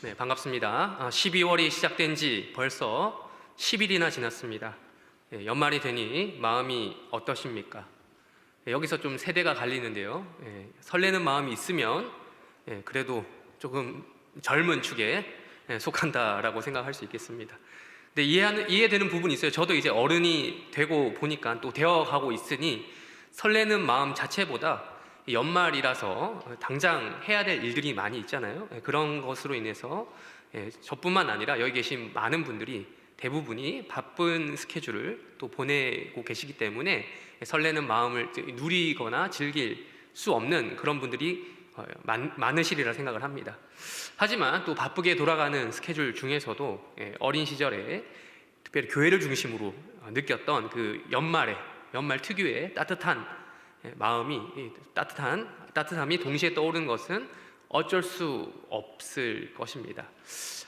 네, 반갑습니다. 12월이 시작된 지 벌써 10일이나 지났습니다. 연말이 되니 마음이 어떠십니까? 여기서 좀 세대가 갈리는데요. 설레는 마음이 있으면 그래도 조금 젊은 축에 속한다라고 생각할 수 있겠습니다. 근데 이해되는 부분이 있어요. 저도 이제 어른이 되고 보니까 또 되어가고 있으니 설레는 마음 자체보다 연말이라서 당장 해야 될 일들이 많이 있잖아요. 그런 것으로 인해서 저뿐만 아니라 여기 계신 많은 분들이 대부분이 바쁜 스케줄을 또 보내고 계시기 때문에 설레는 마음을 누리거나 즐길 수 없는 그런 분들이 많으시리라 생각을 합니다. 하지만 또 바쁘게 돌아가는 스케줄 중에서도 어린 시절에 특별히 교회를 중심으로 느꼈던 그 연말 특유의 따뜻한 마음이 따뜻함이 동시에 떠오르는 것은 어쩔 수 없을 것입니다.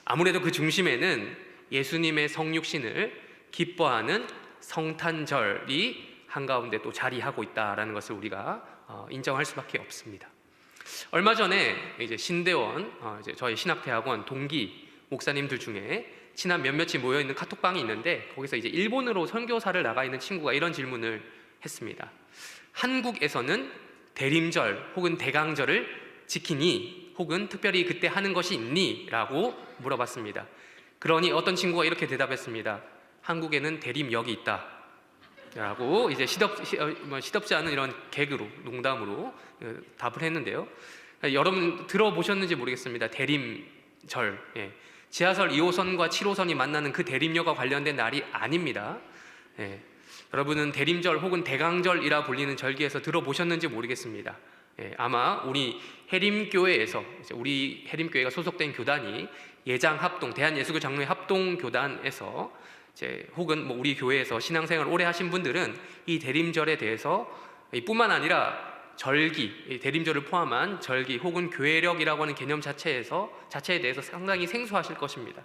아무래도 그 중심에는 예수님의 성육신을 기뻐하는 성탄절이 한가운데 또 자리하고 있다라는 것을 우리가 인정할 수밖에 없습니다. 얼마 전에 이제 신대원 저희 신학대학원 동기 목사님들 중에 친한 몇몇이 모여 있는 카톡방이 있는데 거기서 이제 일본으로 선교사를 나가 있는 친구가 이런 질문을 했습니다. 한국에서는 대림절 혹은 대강절을 지키니 혹은 특별히 그때 하는 것이 있니? 라고 물어봤습니다. 그러니 어떤 친구가 이렇게 대답했습니다. 한국에는 대림역이 있다 라고 이제 시덥지 않은 이런 개그로 농담으로 답을 했는데요. 여러분 들어보셨는지 모르겠습니다. 대림절, 지하철 2호선과 7호선이 만나는 그 대림역과 관련된 날이 아닙니다. 여러분은 대림절 혹은 대강절이라 불리는 절기에서 들어보셨는지 모르겠습니다. 아마 우리 해림교회에서 우리 해림교회가 소속된 교단이 예장합동 대한예수교 장로회 합동교단에서 혹은 우리 교회에서 신앙생활 오래 하신 분들은 이 대림절에 대해서 뿐만 아니라 절기, 대림절을 포함한 절기 혹은 교회력이라고 하는 개념 자체에 대해서 상당히 생소하실 것입니다.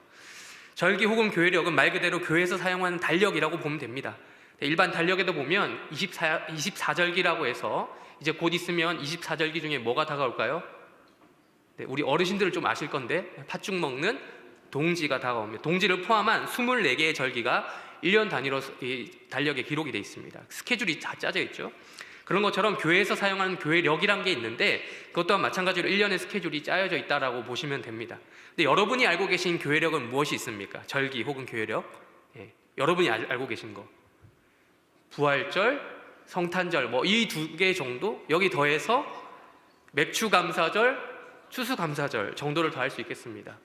절기 혹은 교회력은 말 그대로 교회에서 사용하는 달력이라고 보면 됩니다. 일반 달력에도 보면 24절기라고 해서 이제 곧 있으면 24절기 중에 뭐가 다가올까요? 우리 어르신들은 좀 아실 건데 팥죽 먹는 동지가 다가옵니다. 동지를 포함한 24개의 절기가 1년 단위로 이 달력에 기록이 되어 있습니다. 스케줄이 다 짜져 있죠. 그런 것처럼 교회에서 사용하는 교회력이란 게 있는데 그것 또한 마찬가지로 1년의 스케줄이 짜여져 있다라고 보시면 됩니다. 근데 여러분이 알고 계신 교회력은 무엇이 있습니까? 절기 혹은 교회력? 여러분이 알고 계신 거 부활절, 성탄절 이 2개 정도, 여기 더해서 맥추감사절, 추수감사절 정도를 더할 수 있겠습니다.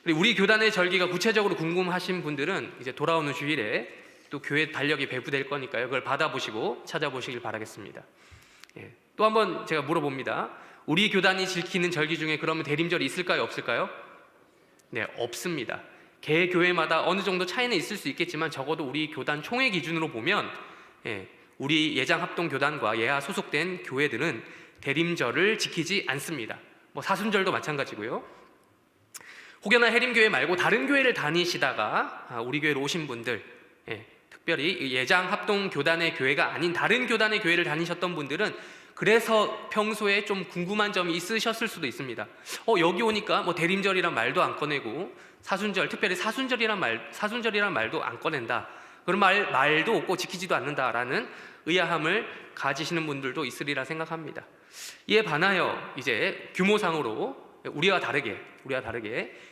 그리고 우리 교단의 절기가 구체적으로 궁금하신 분들은 이제 돌아오는 주일에 또 교회 달력이 배부될 거니까요. 그걸 받아보시고 찾아보시길 바라겠습니다. 또 한번 제가 물어봅니다. 우리 교단이 지키는 절기 중에 그러면 대림절이 있을까요? 없을까요? 네, 없습니다. 개 교회마다 어느 정도 차이는 있을 수 있겠지만 적어도 우리 교단 총회 기준으로 보면 우리 예장합동교단과 예하 소속된 교회들은 대림절을 지키지 않습니다. 사순절도 마찬가지고요. 혹여나 해림교회 말고 다른 교회를 다니시다가 우리 교회로 오신 분들, 특별히 예장합동교단의 교회가 아닌 다른 교단의 교회를 다니셨던 분들은 그래서 평소에 좀 궁금한 점이 있으셨을 수도 있습니다. 여기 오니까 대림절이란 말도 안 꺼내고 사순절, 특별히 사순절이란 말도 안 꺼낸다. 그런 말도 없고 지키지도 않는다라는 의아함을 가지시는 분들도 있으리라 생각합니다. 이에 반하여 이제 규모상으로 우리와 다르게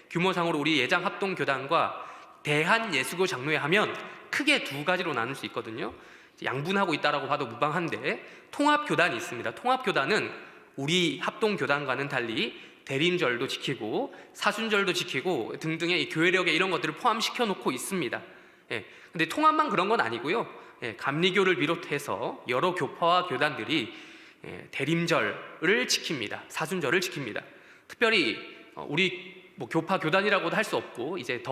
규모상으로 우리 예장합동교단과 대한예수교 장로회 하면 크게 두 가지로 나눌 수 있거든요. 양분하고 있다라고 봐도 무방한데 통합교단이 있습니다. 통합교단은 우리 합동교단과는 달리 대림절도 지키고 사순절도 지키고 등등의 교회력에 이런 것들을 포함시켜 놓고 있습니다. 근데 통합만 그런 건 아니고요. 감리교를 비롯해서 여러 교파와 교단들이 대림절을 지킵니다. 사순절을 지킵니다. 특별히 우리 교파 교단이라고도 할 수 없고 이제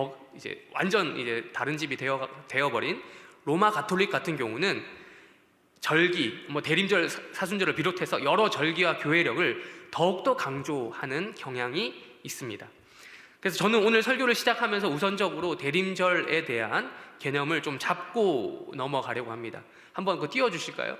완전 다른 집이 되어버린 로마 가톨릭 같은 경우는 절기, 대림절, 사순절을 비롯해서 여러 절기와 교회력을 더욱더 강조하는 경향이 있습니다. 그래서 저는 오늘 설교를 시작하면서 우선적으로 대림절에 대한 개념을 좀 잡고 넘어가려고 합니다. 한번 그거 띄워주실까요?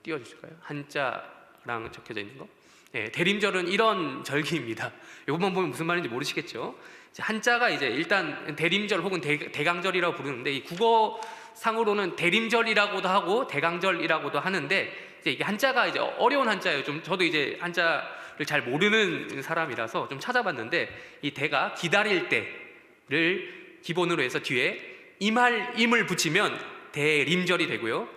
띄워주실까요? 한자랑 적혀져 있는 거. 대림절은 이런 절기입니다. 이것만 보면 무슨 말인지 모르시겠죠? 한자가 이제 일단 대림절 혹은 대강절이라고 부르는데, 이 국어상으로는 대림절이라고도 하고 대강절이라고도 하는데, 이제 이게 한자가 이제 어려운 한자예요. 좀 저도 이제 한자를 잘 모르는 사람이라서 좀 찾아봤는데, 이 대가 기다릴 때를 기본으로 해서 뒤에 임을 붙이면 대림절이 되고요.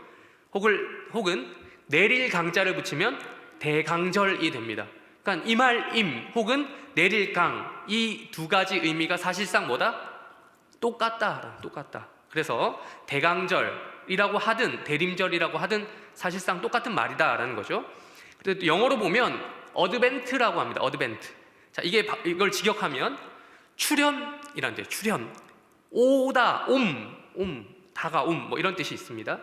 혹은 내릴 강자를 붙이면 대강절이 됩니다. 그러니까 임할 혹은 내릴 강, 이 두 가지 의미가 사실상 뭐다? 똑같다. 그래서 대강절이라고 하든 대림절이라고 하든 사실상 똑같은 말이다라는 거죠. 그래서 영어로 보면 어드벤트라고 합니다. 어드벤트. 자, 이걸 직역하면 출현이라는 뜻이에요. 출현. 오다, 다가옴, 뭐 이런 뜻이 있습니다.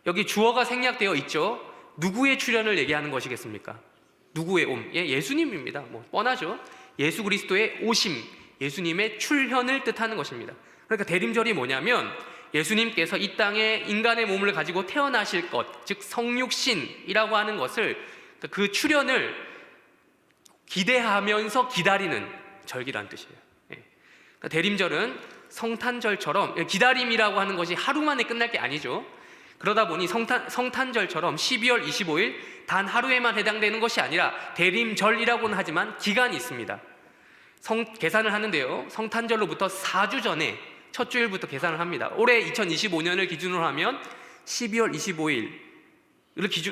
여기 주어가 생략되어 있죠. 누구의 출현을 얘기하는 것이겠습니까? 누구의 옴? 예수님입니다. 뭐 뻔하죠. 예수 그리스도의 오심, 예수님의 출현을 뜻하는 것입니다. 그러니까 대림절이 뭐냐면 예수님께서 이 땅에 인간의 몸을 가지고 태어나실 것, 즉 성육신이라고 하는 것을, 그 출현을 기대하면서 기다리는 절기라는 뜻이에요. 그러니까 대림절은 성탄절처럼 기다림이라고 하는 것이 하루 만에 끝날 게 아니죠. 그러다 보니 성탄절처럼 12월 25일 단 하루에만 해당되는 것이 아니라 대림절이라고는 하지만 기간이 있습니다. 계산을 하는데요, 성탄절로부터 4주 전에 첫 주일부터 계산을 합니다. 올해 2025년을 기준으로 하면 12월 25일,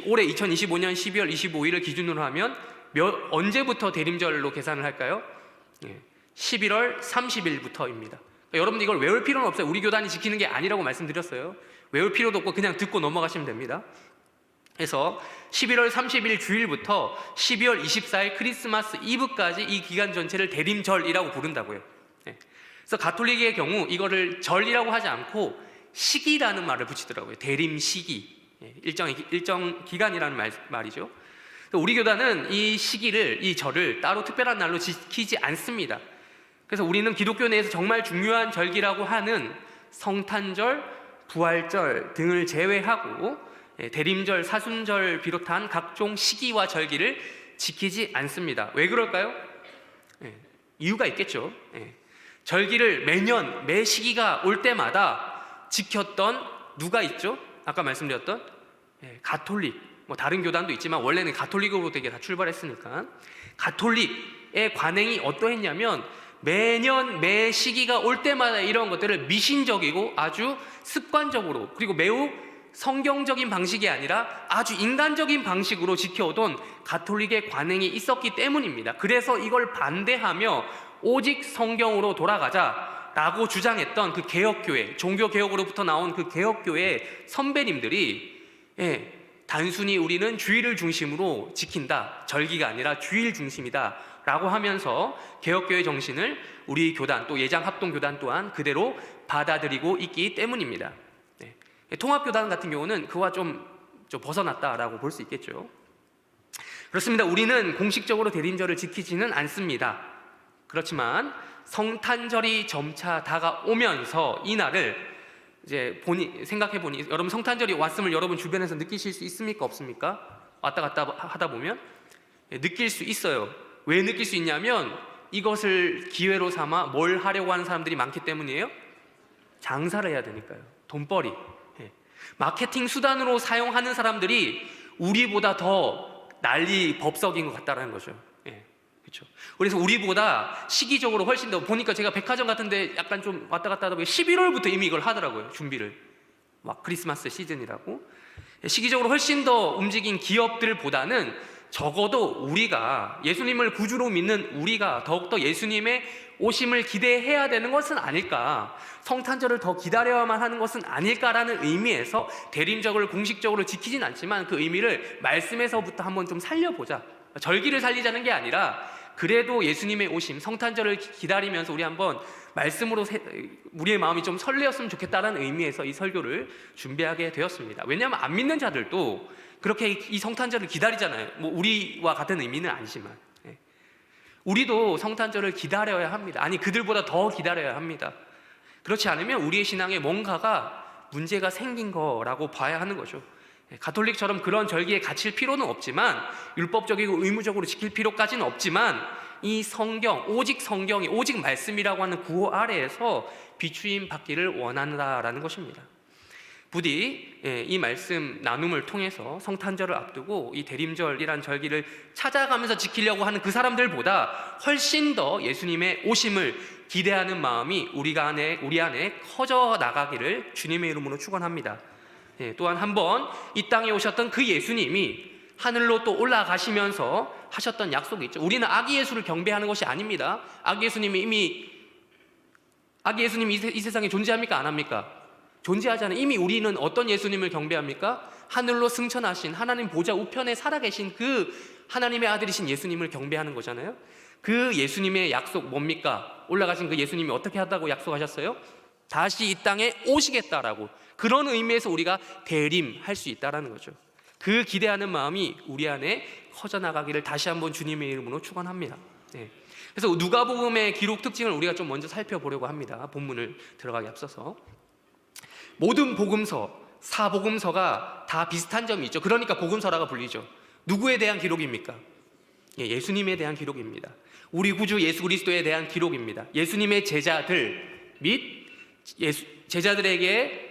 올해 2025년 12월 25일을 기준으로 하면 언제부터 대림절로 계산을 할까요? 11월 30일부터입니다. 여러분들 이걸 외울 필요는 없어요. 우리 교단이 지키는 게 아니라고 말씀드렸어요. 외울 필요도 없고 그냥 듣고 넘어가시면 됩니다. 그래서 11월 30일 주일부터 12월 24일 크리스마스 이브까지 이 기간 전체를 대림절이라고 부른다고요. 그래서 가톨릭의 경우 이거를 절이라고 하지 않고 시기라는 말을 붙이더라고요. 대림시기, 일정 기간이라는 말이죠. 우리 교단은 이 시기를, 이 절을 따로 특별한 날로 지키지 않습니다. 그래서 우리는 기독교 내에서 정말 중요한 절기라고 하는 성탄절, 부활절 등을 제외하고 대림절, 사순절 비롯한 각종 시기와 절기를 지키지 않습니다. 왜 그럴까요? 이유가 있겠죠. 절기를 매년 매 시기가 올 때마다 지켰던 누가 있죠? 아까 말씀드렸던 가톨릭, 뭐 다른 교단도 있지만 원래는 가톨릭으로 되게 다 출발했으니까, 가톨릭의 관행이 어떠했냐면 매년 매 시기가 올 때마다 이런 것들을 미신적이고 아주 습관적으로, 그리고 매우 성경적인 방식이 아니라 아주 인간적인 방식으로 지켜오던 가톨릭의 관행이 있었기 때문입니다. 그래서 이걸 반대하며 오직 성경으로 돌아가자라고 주장했던 그 개혁교회, 종교개혁으로부터 나온 그 개혁교회 선배님들이 단순히 우리는 주일을 중심으로 지킨다, 절기가 아니라 주일 중심이다 라고 하면서 개혁교회 정신을 우리 교단, 또 예장합동교단 또한 그대로 받아들이고 있기 때문입니다. 통합교단 같은 경우는 그와 좀 벗어났다라고 볼 수 있겠죠. 그렇습니다. 우리는 공식적으로 대림절을 지키지는 않습니다. 그렇지만 성탄절이 점차 다가오면서 이 날을 이제 생각해보니, 여러분 성탄절이 왔음을 여러분 주변에서 느끼실 수 있습니까? 없습니까? 왔다 갔다 하다 보면 느낄 수 있어요. 왜 느낄 수 있냐면 이것을 기회로 삼아 뭘 하려고 하는 사람들이 많기 때문이에요. 장사를 해야 되니까요. 돈벌이. 마케팅 수단으로 사용하는 사람들이 우리보다 더 난리 법석인 것 같다라는 거죠. 그렇죠. 그래서 우리보다 시기적으로 훨씬 더, 보니까 제가 백화점 같은데 약간 좀 왔다 갔다 하다 보니 11월부터 이미 이걸 하더라고요. 준비를. 막 크리스마스 시즌이라고. 시기적으로 훨씬 더 움직인 기업들보다는 적어도 우리가, 예수님을 구주로 믿는 우리가 더욱더 예수님의 오심을 기대해야 되는 것은 아닐까, 성탄절을 더 기다려야만 하는 것은 아닐까라는 의미에서 대림절을 공식적으로 지키진 않지만 그 의미를 말씀에서부터 한번 좀 살려보자, 절기를 살리자는 게 아니라 그래도 예수님의 오심, 성탄절을 기다리면서 우리 한번 말씀으로 우리의 마음이 좀 설레었으면 좋겠다는 의미에서 이 설교를 준비하게 되었습니다. 왜냐하면 안 믿는 자들도 그렇게 이 성탄절을 기다리잖아요. 뭐 우리와 같은 의미는 아니지만 우리도 성탄절을 기다려야 합니다. 아니, 그들보다 더 기다려야 합니다. 그렇지 않으면 우리의 신앙에 뭔가가 문제가 생긴 거라고 봐야 하는 거죠. 가톨릭처럼 그런 절기에 갇힐 필요는 없지만, 율법적이고 의무적으로 지킬 필요까지는 없지만, 이 성경, 오직 성경이, 오직 말씀이라고 하는 구호 아래에서 비추임 받기를 원한다라는 것입니다. 부디 이 말씀 나눔을 통해서 성탄절을 앞두고 이 대림절이란 절기를 찾아가면서 지키려고 하는 그 사람들보다 훨씬 더 예수님의 오심을 기대하는 마음이 우리 안에 커져 나가기를 주님의 이름으로 축원합니다. 또한 한번 이 땅에 오셨던 그 예수님이 하늘로 또 올라가시면서 하셨던 약속이 있죠. 우리는 아기 예수를 경배하는 것이 아닙니다. 아기 예수님이 이 세상에 존재합니까? 안 합니까? 존재하잖아요. 이미 우리는 어떤 예수님을 경배합니까? 하늘로 승천하신 하나님 보좌 우편에 살아계신 그 하나님의 아들이신 예수님을 경배하는 거잖아요. 그 예수님의 약속 뭡니까? 올라가신 그 예수님이 어떻게 한다고 약속하셨어요? 다시 이 땅에 오시겠다라고. 그런 의미에서 우리가 대림할 수 있다라는 거죠. 그 기대하는 마음이 우리 안에 커져나가기를 다시 한번 주님의 이름으로 축원합니다. 그래서 누가복음의 기록 특징을 우리가 좀 먼저 살펴보려고 합니다. 본문을 들어가기 앞서서 모든 복음서, 사복음서가 다 비슷한 점이 있죠. 그러니까 복음서라고 불리죠. 누구에 대한 기록입니까? 예수님에 대한 기록입니다. 우리 구주 예수 그리스도에 대한 기록입니다. 예수님의 제자들 및 제자들에게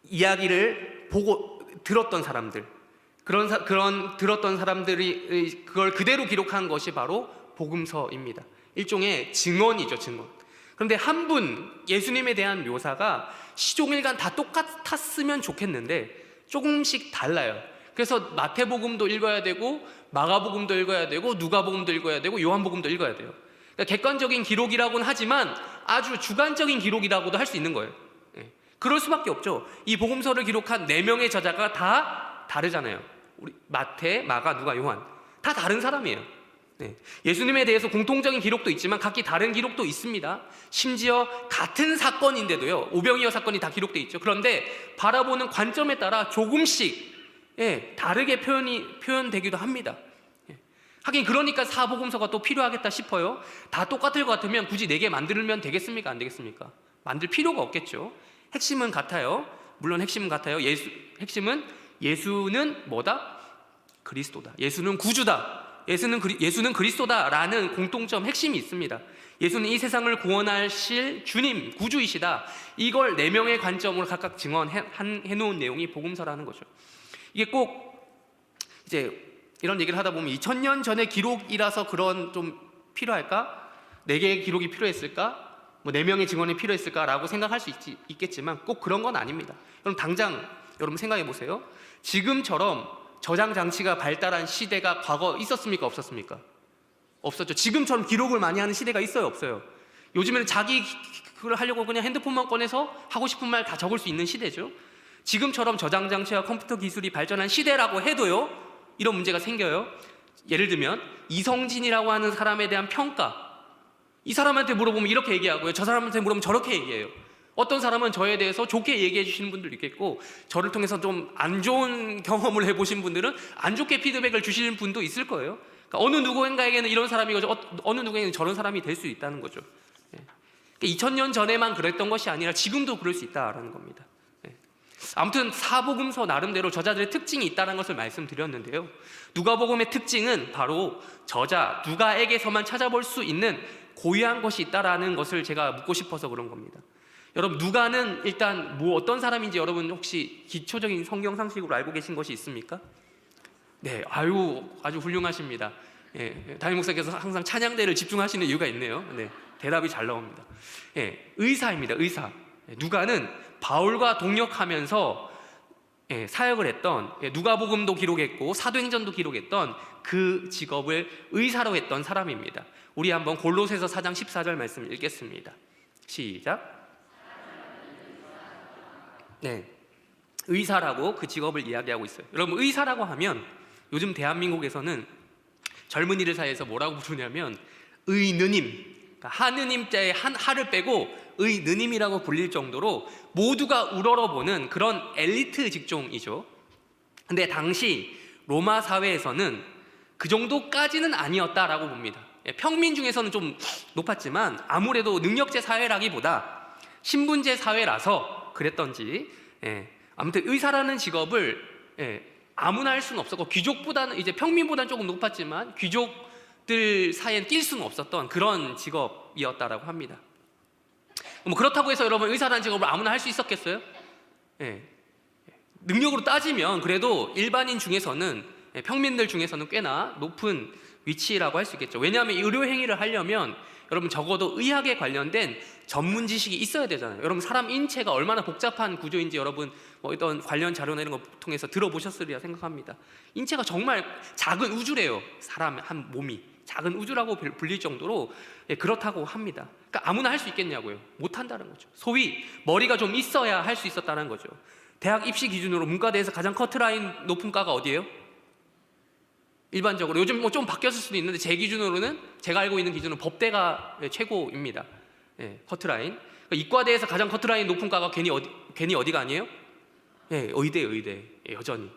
이야기를 보고 들었던 사람들, 그런 들었던 사람들이 그걸 그대로 기록한 것이 바로 복음서입니다. 일종의 증언이죠, 증언. 그런데 한 분 예수님에 대한 묘사가 시종일관 다 똑같았으면 좋겠는데 조금씩 달라요. 그래서 마태복음도 읽어야 되고 마가복음도 읽어야 되고 누가복음도 읽어야 되고 요한복음도 읽어야 돼요. 그러니까 객관적인 기록이라고는 하지만 아주 주관적인 기록이라고도 할 수 있는 거예요. 그럴 수밖에 없죠. 이 복음서를 기록한 4명의 저자가 다 다르잖아요. 우리 마태, 마가, 누가, 요한 다 다른 사람이에요. 예수님에 대해서 공통적인 기록도 있지만 각기 다른 기록도 있습니다. 심지어 같은 사건인데도요, 오병이어 사건이 다 기록되어 있죠. 그런데 바라보는 관점에 따라 조금씩 다르게 표현되기도 합니다. 하긴 그러니까 사복음서가 또 필요하겠다 싶어요. 다 똑같을 것 같으면 굳이 4개 만들면 되겠습니까? 안 되겠습니까? 만들 필요가 없겠죠. 핵심은 같아요. 물론 핵심은 같아요. 핵심은 예수는 뭐다? 그리스도다. 예수는 구주다. 예수는 그리스도다라는 공통점, 핵심이 있습니다. 예수는 이 세상을 구원하실 주님, 구주이시다. 이걸 4명의 관점으로 각각 증언해놓은 내용이 복음서라는 거죠. 이게 꼭 이제 이런 얘기를 하다 보면 2000년 전의 기록이라서 그런 좀 필요할까? 4개의 기록이 필요했을까? 4명의 증언이 필요했을까라고 생각할 수 있겠지만 꼭 그런 건 아닙니다. 그럼 당장 여러분 생각해 보세요. 지금처럼 저장 장치가 발달한 시대가 과거 있었습니까? 없었습니까? 없었죠. 지금처럼 기록을 많이 하는 시대가 있어요? 없어요? 요즘에는 자기 그걸 하려고 그냥 핸드폰만 꺼내서 하고 싶은 말 다 적을 수 있는 시대죠. 지금처럼 저장 장치와 컴퓨터 기술이 발전한 시대라고 해도요, 이런 문제가 생겨요. 예를 들면 이성진이라고 하는 사람에 대한 평가, 이 사람한테 물어보면 이렇게 얘기하고요, 저 사람한테 물어보면 저렇게 얘기해요. 어떤 사람은 저에 대해서 좋게 얘기해 주시는 분들도 있겠고, 저를 통해서 좀 안 좋은 경험을 해보신 분들은 안 좋게 피드백을 주시는 분도 있을 거예요. 그러니까 어느 누구인가에게는 이런 사람이고 어느 누구에게는 저런 사람이 될 수 있다는 거죠. 2000년 전에만 그랬던 것이 아니라 지금도 그럴 수 있다는 겁니다. 아무튼 사복음서 나름대로 저자들의 특징이 있다는 것을 말씀드렸는데요, 누가복음의 특징은 바로 저자 누가에게서만 찾아볼 수 있는 고유한 것이 있다는 것을 제가 묻고 싶어서 그런 겁니다. 여러분, 누가는 일단 어떤 사람인지 여러분 혹시 기초적인 성경 상식으로 알고 계신 것이 있습니까? 네, 아주 훌륭하십니다. 담임 목사께서 항상 찬양대를 집중하시는 이유가 있네요. 대답이 잘 나옵니다. 의사입니다. 의사. 누가는 바울과 동역하면서 사역을 했던, 누가복음도 기록했고 사도행전도 기록했던 그 직업을 의사로 했던 사람입니다. 우리 한번 골로새서 4장 14절 말씀 읽겠습니다. 시작. 의사라고 그 직업을 이야기하고 있어요. 여러분, 의사라고 하면 요즘 대한민국에서는 젊은이들 사이에서 뭐라고 부르냐면 의느님, 그러니까 하느님자의 하를 빼고 의느님이라고 불릴 정도로 모두가 우러러보는 그런 엘리트 직종이죠. 근데 당시 로마 사회에서는 그 정도까지는 아니었다라고 봅니다. 평민 중에서는 좀 높았지만 아무래도 능력제 사회라기보다 신분제 사회라서 그랬던지 아무튼 의사라는 직업을 아무나 할 수는 없었고, 귀족보다는 이제 평민보다는 조금 높았지만 귀족들 사이엔 낄 수는 없었던 그런 직업이었다라고 합니다. 뭐 그렇다고 해서 여러분 의사라는 직업을 아무나 할 수 있었겠어요? 능력으로 따지면 그래도 일반인 중에서는, 평민들 중에서는 꽤나 높은 위치라고 할 수 있겠죠. 왜냐하면 의료 행위를 하려면 여러분 적어도 의학에 관련된 전문 지식이 있어야 되잖아요. 여러분 사람 인체가 얼마나 복잡한 구조인지 여러분 뭐 어떤 관련 자료나 이런 거 통해서 들어보셨으리라 생각합니다. 인체가 정말 작은 우주래요. 사람 한 몸이 작은 우주라고 불릴 정도로 그렇다고 합니다. 그러니까 아무나 할 수 있겠냐고요. 못한다는 거죠. 소위 머리가 좀 있어야 할 수 있었다는 거죠. 대학 입시 기준으로 문과대에서 가장 커트라인 높은 과가 어디예요? 일반적으로 요즘 뭐 좀 바뀌었을 수도 있는데 제 기준으로는, 제가 알고 있는 기준은 법대가 최고입니다. 커트라인. 그러니까 이과대에서 가장 커트라인 높은 과가 괜히 어디가 아니에요? 의대. 여전히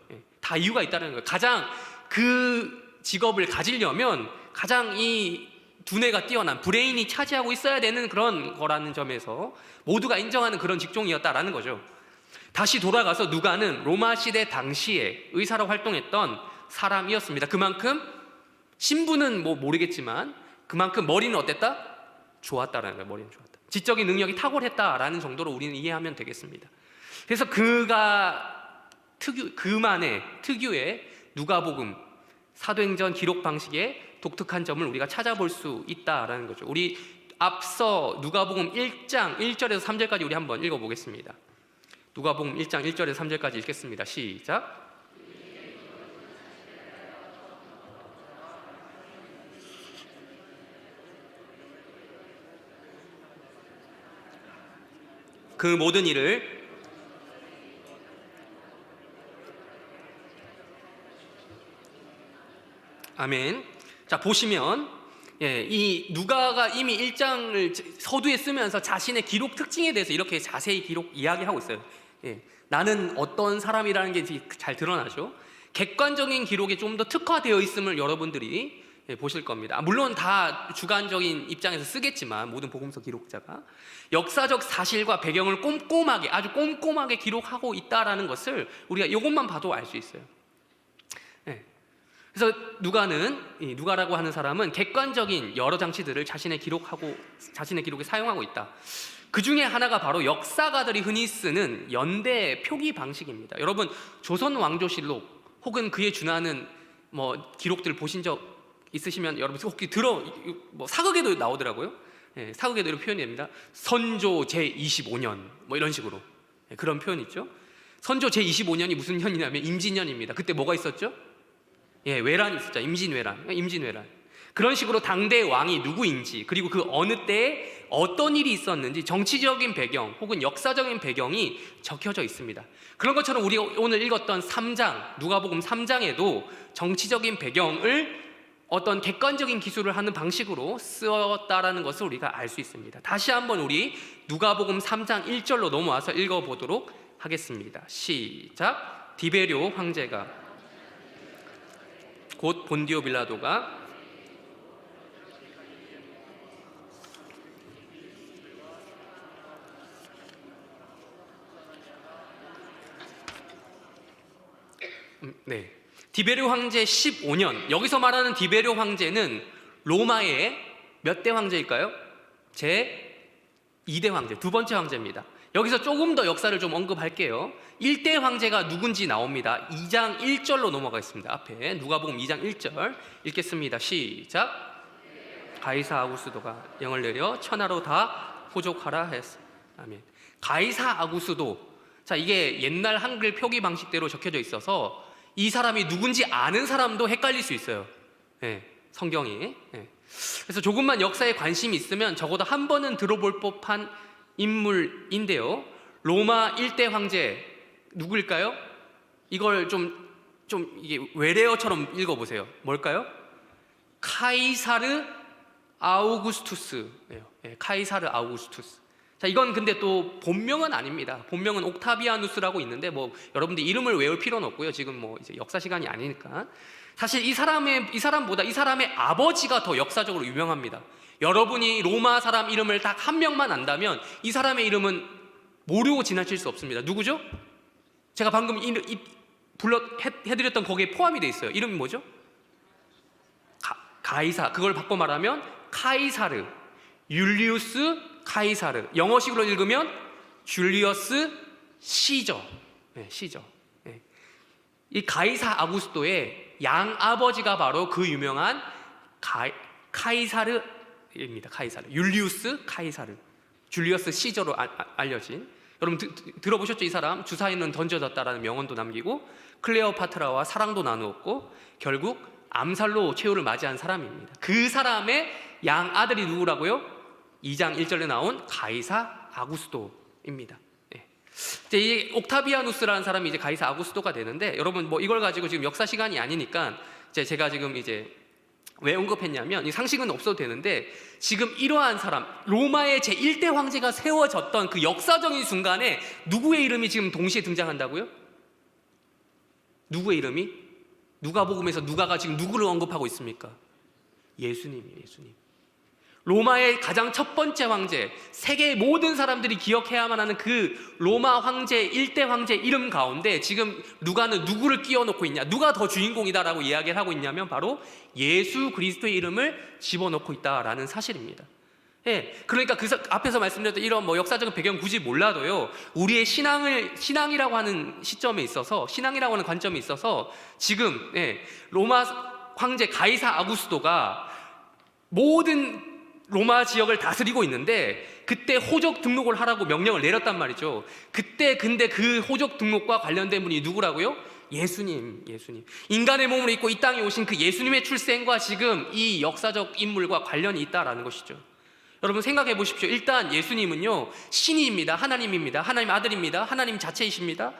다 이유가 있다는 거예요. 가장 그 직업을 가지려면 가장 이 두뇌가 뛰어난 브레인이 차지하고 있어야 되는 그런 거라는 점에서 모두가 인정하는 그런 직종이었다라는 거죠. 다시 돌아가서 누가는 로마 시대 당시에 의사로 활동했던 사람이었습니다. 그만큼 신분은 뭐 모르겠지만 그만큼 머리는 어땠다? 좋았다라는 거예요. 머리는 좋았다. 지적인 능력이 탁월했다라는 정도로 우리는 이해하면 되겠습니다. 그래서 그가 그만의 특유의 누가복음 사도행전 기록 방식의 독특한 점을 우리가 찾아볼 수 있다라는 거죠. 우리 앞서 누가복음 1장 1절에서 3절까지 우리 한번 읽어보겠습니다. 누가복음 1장 1절에서 3절까지 읽겠습니다. 시작. 그 모든 일을 아멘. 자, 보시면 이 누가가 이미 1장을 서두에 쓰면서 자신의 기록 특징에 대해서 이렇게 자세히 이야기하고 있어요. 나는 어떤 사람이라는 게 잘 드러나죠. 객관적인 기록에 좀 더 특화되어 있음을 여러분들이 보실 겁니다. 물론 다 주관적인 입장에서 쓰겠지만 모든 복음서 기록자가 역사적 사실과 배경을 아주 꼼꼼하게 기록하고 있다라는 것을 우리가 이것만 봐도 알 수 있어요. 그래서 누가라고 하는 사람은 객관적인 여러 장치들을 자신의 기록에 사용하고 있다. 그 중에 하나가 바로 역사가들이 흔히 쓰는 연대 표기 방식입니다. 여러분 조선 왕조실록 혹은 그에 준하는 뭐 기록들 보신 적 있으시면 여러분 혹시 사극에도 나오더라고요. 사극에도 이런 표현이 됩니다. 선조 제25년 뭐 이런 식으로 그런 표현 있죠. 선조 제25년이 무슨 년이냐면 임진년입니다. 그때 뭐가 있었죠? 외란이 있었죠. 임진왜란. 그런 식으로 당대 왕이 누구인지, 그리고 그 어느 때에 어떤 일이 있었는지 정치적인 배경 혹은 역사적인 배경이 적혀져 있습니다. 그런 것처럼 우리가 오늘 읽었던 3장, 누가복음 3장에도 정치적인 배경을 어떤 객관적인 기술을 하는 방식으로 쓰었다라는 것을 우리가 알 수 있습니다. 다시 한번 우리 누가복음 3장 1절로 넘어와서 읽어보도록 하겠습니다. 시작. 디베료 황제가 곧 본디오 빌라도가 디베료 황제 15년, 여기서 말하는 디베료 황제는 로마의 몇 대 황제일까요? 제 2대 황제, 두 번째 황제입니다. 여기서 조금 더 역사를 좀 언급할게요. 1대 황제가 누군지 나옵니다. 2장 1절로 넘어가겠습니다. 앞에 누가복음 2장 1절 읽겠습니다. 시작. 가이사 아구스도가 영을 내려 천하로 다 포족하라 했어. 아멘. 가이사 아구스도. 자, 이게 옛날 한글 표기 방식대로 적혀져 있어서 이 사람이 누군지 아는 사람도 헷갈릴 수 있어요. 성경이. 그래서 조금만 역사에 관심이 있으면 적어도 한 번은 들어볼 법한 인물인데요. 로마 1대 황제 누구일까요? 이걸 좀 이게 외래어처럼 읽어보세요. 뭘까요? 카이사르 아우구스투스예요. 카이사르 아우구스투스. 자, 이건 근데 또 본명은 아닙니다. 본명은 옥타비아누스라고 있는데 뭐 여러분들 이름을 외울 필요는 없고요. 지금 뭐 이제 역사 시간이 아니니까. 사실 이 사람보다 이 사람의 아버지가 더 역사적으로 유명합니다. 여러분이 로마 사람 이름을 딱 한 명만 안다면 이 사람의 이름은 모르고 지나칠 수 없습니다. 누구죠? 제가 방금 해드렸던 거기에 포함이 돼 있어요. 이름이 뭐죠? 가이사. 그걸 바꿔 말하면 카이사르, 율리우스 카이사르. 영어식으로 읽으면 줄리어스 시저. 네, 시저. 네. 이 가이사 아구스토의 양아버지가 바로 그 유명한 카이사르입니다. 카이사르. 율리우스 카이사르. 줄리어스 시저로 알려진. 여러분 들어보셨죠? 이 사람 주사위는 던져졌다라는 명언도 남기고 클레오파트라와 사랑도 나누었고 결국 암살로 최후를 맞이한 사람입니다. 그 사람의 양아들이 누구라고요? 2장 1절에 나온 가이사 아구스토입니다. 네. 이제 이 옥타비아누스라는 사람이 이제 가이사 아구스토가 되는데, 여러분 뭐 이걸 가지고 지금 역사 시간이 아니니까 제가 지금 이제 왜 언급했냐면, 이 상식은 없어도 되는데, 지금 이러한 사람, 로마의 제1대 황제가 세워졌던 그 역사적인 순간에 누구의 이름이 지금 동시에 등장한다고요? 누구의 이름이? 누가복음에서 누가가 지금 누구를 언급하고 있습니까? 예수님이에요. 예수님. 로마의 가장 첫 번째 황제, 세계의 모든 사람들이 기억해야만 하는 그 로마 황제, 1대 황제 이름 가운데 지금 누가는 누구를 끼워놓고 있냐, 누가 더 주인공이다라고 이야기를 하고 있냐면 바로 예수 그리스도의 이름을 집어넣고 있다라는 사실입니다. 예, 그러니까 그 앞에서 말씀드렸던 이런 뭐 역사적인 배경 굳이 몰라도요, 우리의 신앙이라고 하는 시점에 있어서, 신앙이라고 하는 관점에 있어서 지금 로마 황제 가이사 아구스토가 모든 로마 지역을 다스리고 있는데, 그때 호적 등록을 하라고 명령을 내렸단 말이죠. 그때 근데 그 호적 등록과 관련된 분이 누구라고요? 예수님. 인간의 몸을 입고 이 땅에 오신 그 예수님의 출생과 지금 이 역사적 인물과 관련이 있다라는 것이죠. 여러분 생각해 보십시오. 일단 예수님은요, 신이입니다. 하나님입니다. 하나님 아들입니다. 하나님 자체이십니다.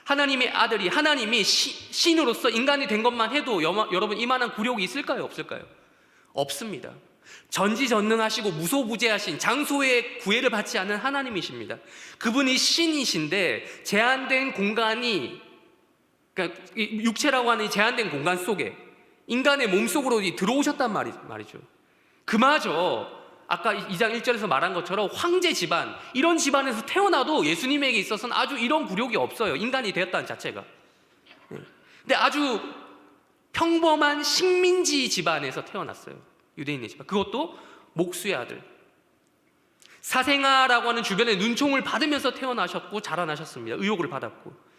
하나님의 아들이, 하나님이 신으로서 인간이 된 것만 해도 여러분 이만한 굴욕이 있을까요? 없을까요? 없습니다. 전지전능하시고 무소부재하신, 장소의 구애를 받지 않는 하나님이십니다. 그분이 신이신데 제한된 공간이, 그러니까 육체라고 하는 이 제한된 공간 속에 인간의 몸속으로 들어오셨단 말이죠. 그마저 아까 2장 1절에서 말한 것처럼 황제 집안, 이런 집안에서 태어나도 예수님에게 있어서는 아주 이런 굴욕이 없어요. 인간이 되었다는 자체가. 근데 아주 평범한 식민지 집안에서 태어났어요. 유대인의 집안. 그것도 목수의 아들. 사생아라고 하는 주변의 눈총을 받으면서 태어나셨고 자라나셨습니다. 의혹을 받았고.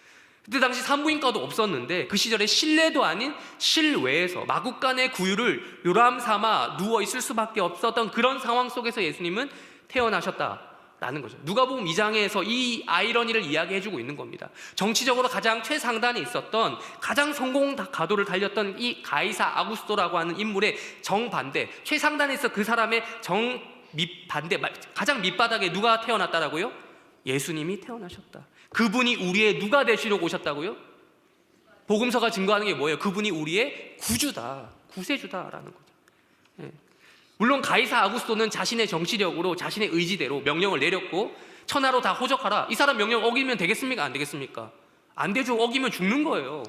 그때 당시 산부인과도 없었는데 그 시절에 실내도 아닌 실외에서 마구간의 구유를 요람 삼아 누워 있을 수밖에 없었던 그런 상황 속에서 예수님은 태어나셨다라는 거죠. 누가복음 2장에서 이 아이러니를 이야기해주고 있는 겁니다. 정치적으로 가장 최상단에 있었던, 가장 성공 가도를 달렸던 이 가이사 아구스토라고 하는 인물의 정반대, 최상단에 있어 그 사람의 정밑반대, 가장 밑바닥에 누가 태어났다라고요? 예수님이 태어나셨다. 그분이 우리의 누가 되시려고 오셨다고요? 복음서가 증거하는 게 뭐예요? 그분이 우리의 구주다, 구세주다라는 거죠. 물론 가이사 아구스토는 자신의 정치력으로, 자신의 의지대로 명령을 내렸고, 천하로 다 호적하라. 이 사람 명령 어기면 되겠습니까? 안 되겠습니까? 안 되죠. 어기면 죽는 거예요.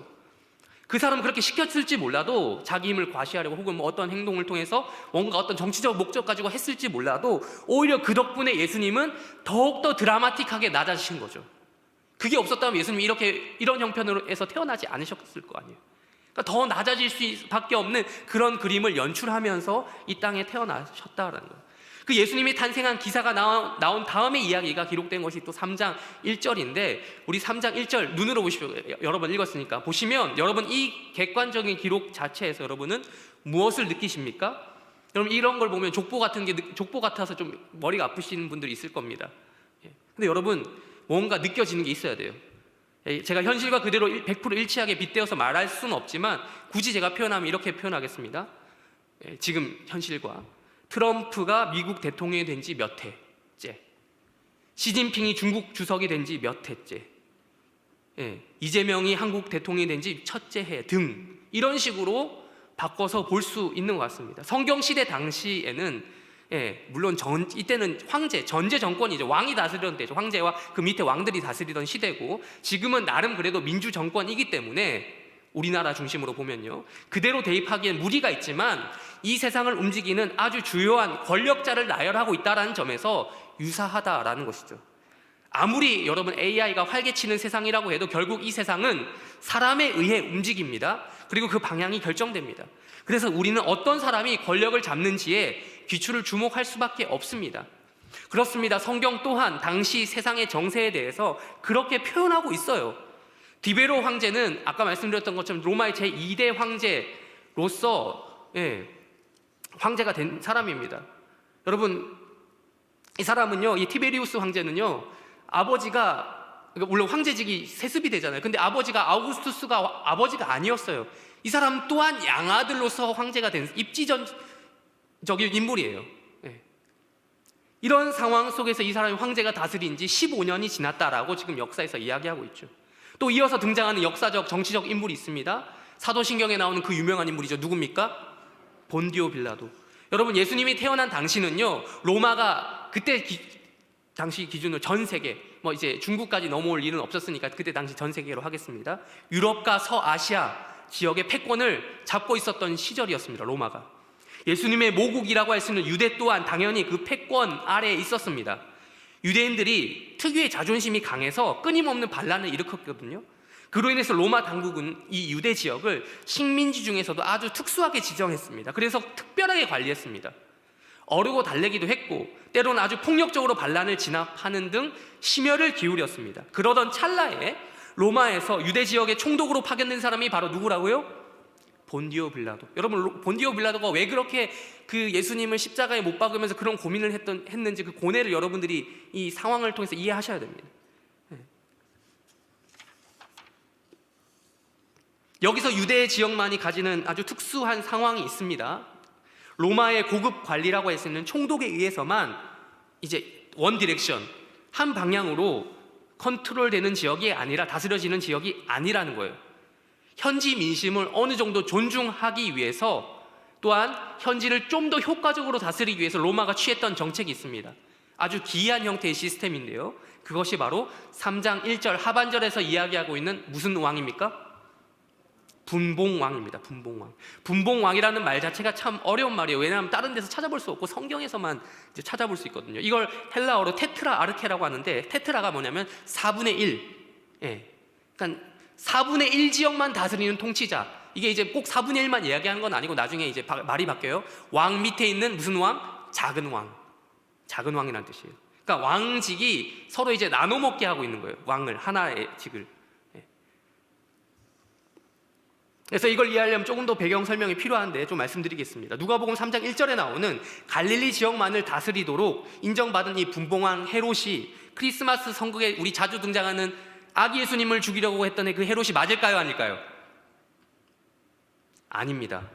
그 사람은 그렇게 시켰을지 몰라도, 자기 힘을 과시하려고 혹은 뭐 어떤 행동을 통해서 뭔가 어떤 정치적 목적 가지고 했을지 몰라도, 오히려 그 덕분에 예수님은 더욱더 드라마틱하게 낮아지신 거죠. 그게 없었다면 예수님이 이런 형편으로 해서 태어나지 않으셨을 거 아니에요. 그러니까 더 낮아질 수밖에 없는 그런 그림을 연출하면서 이 땅에 태어나셨다라는 거예요. 그 예수님이 탄생한 기사가 나온 다음의 이야기가 기록된 것이 또 3장 1절인데, 우리 3장 1절 눈으로 보십시오. 여러 번 읽었으니까 보시면, 여러분 이 객관적인 기록 자체에서 여러분은 무엇을 느끼십니까? 여러분 이런 걸 보면 족보 같아서 좀 머리가 아프시는 분들이 있을 겁니다. 근데 여러분 뭔가 느껴지는 게 있어야 돼요. 제가 현실과 그대로 100% 일치하게 빗대어서 말할 수는 없지만 굳이 제가 표현하면 이렇게 표현하겠습니다. 지금 현실과, 트럼프가 미국 대통령이 된 지 몇 해째, 시진핑이 중국 주석이 된 지 몇 해째, 이재명이 한국 대통령이 된 지 첫째 해 등, 이런 식으로 바꿔서 볼 수 있는 것 같습니다. 성경시대 당시에는 물론 이때는 전제 정권이죠. 왕이 다스리던 때죠. 황제와 그 밑에 왕들이 다스리던 시대고, 지금은 나름 그래도 민주 정권이기 때문에 우리나라 중심으로 보면요, 그대로 대입하기엔 무리가 있지만 이 세상을 움직이는 아주 주요한 권력자를 나열하고 있다는 점에서 유사하다라는 것이죠. 아무리 여러분 AI가 활개치는 세상이라고 해도 결국 이 세상은 사람에 의해 움직입니다. 그리고 그 방향이 결정됩니다. 그래서 우리는 어떤 사람이 권력을 잡는지에 귀추를 주목할 수밖에 없습니다. 그렇습니다. 성경 또한 당시 세상의 정세에 대해서 그렇게 표현하고 있어요. 디베로 황제는 아까 말씀드렸던 것처럼 로마의 제2대 황제로서 황제가 된 사람입니다. 여러분, 이 사람은요, 이 티베리우스 황제는요, 아버지가, 물론 황제직이 세습이 되잖아요. 근데 아버지가 아우구스투스가 아버지가 아니었어요. 이 사람 또한 양아들로서 황제가 된 입지전적인 인물이에요. 이런 상황 속에서 이 사람이 황제가 다스린 지 15년이 지났다라고 지금 역사에서 이야기하고 있죠. 또 이어서 등장하는 역사적, 정치적 인물이 있습니다. 사도신경에 나오는 그 유명한 인물이죠. 누굽니까? 본디오 빌라도. 여러분, 예수님이 태어난 당시는요, 로마가 그때 당시 기준으로 전 세계, 이제 중국까지 넘어올 일은 없었으니까 그때 당시 전 세계로 하겠습니다. 유럽과 서아시아 지역의 패권을 잡고 있었던 시절이었습니다. 로마가. 예수님의 모국이라고 할 수 있는 유대 또한 당연히 그 패권 아래에 있었습니다. 유대인들이 특유의 자존심이 강해서 끊임없는 반란을 일으켰거든요. 그로 인해서 로마 당국은 이 유대 지역을 식민지 중에서도 아주 특수하게 지정했습니다. 그래서 특별하게 관리했습니다. 어르고 달래기도 했고 때로는 아주 폭력적으로 반란을 진압하는 등 심혈을 기울였습니다. 그러던 찰나에 로마에서 유대 지역의 총독으로 파견된 사람이 바로 누구라고요? 본디오 빌라도. 여러분, 본디오 빌라도가 왜 그렇게 그 예수님을 십자가에 못 박으면서 그런 고민을 했는지 그 고뇌를 여러분들이 이 상황을 통해서 이해하셔야 됩니다. 여기서 유대 지역만이 가지는 아주 특수한 상황이 있습니다. 로마의 고급 관리라고 할 수 있는 총독에 의해서만 이제 원 디렉션, 한 방향으로 컨트롤되는 지역이 아니라, 다스려지는 지역이 아니라는 거예요. 현지 민심을 어느 정도 존중하기 위해서, 또한 현지를 좀 더 효과적으로 다스리기 위해서 로마가 취했던 정책이 있습니다. 아주 기이한 형태의 시스템인데요, 그것이 바로 3장 1절 하반절에서 이야기하고 있는 무슨 왕입니까? 분봉왕입니다. 분봉왕. 분봉왕이라는 말 자체가 참 어려운 말이에요. 왜냐하면 다른 데서 찾아볼 수 없고 성경에서만 이제 찾아볼 수 있거든요. 이걸 헬라어로 테트라 아르케라고 하는데, 테트라가 뭐냐면 4분의 1. 그러니까 4분의 1 지역만 다스리는 통치자. 이게 이제 꼭 4분의 1만 이야기하는 건 아니고 나중에 이제 말이 바뀌어요. 왕 밑에 있는 무슨 왕? 작은 왕. 작은 왕이라는 뜻이에요. 그러니까 왕직이 서로 이제 나눠 먹게 하고 있는 거예요. 왕을, 하나의 직을. 그래서 이걸 이해하려면 조금 더 배경 설명이 필요한데 좀 말씀드리겠습니다. 누가복음 3장 1절에 나오는 갈릴리 지역만을 다스리도록 인정받은 이 분봉왕 헤롯이 크리스마스 성극에 우리 자주 등장하는 아기 예수님을 죽이려고 했던 그 헤롯이 맞을까요, 아닐까요? 아닙니다.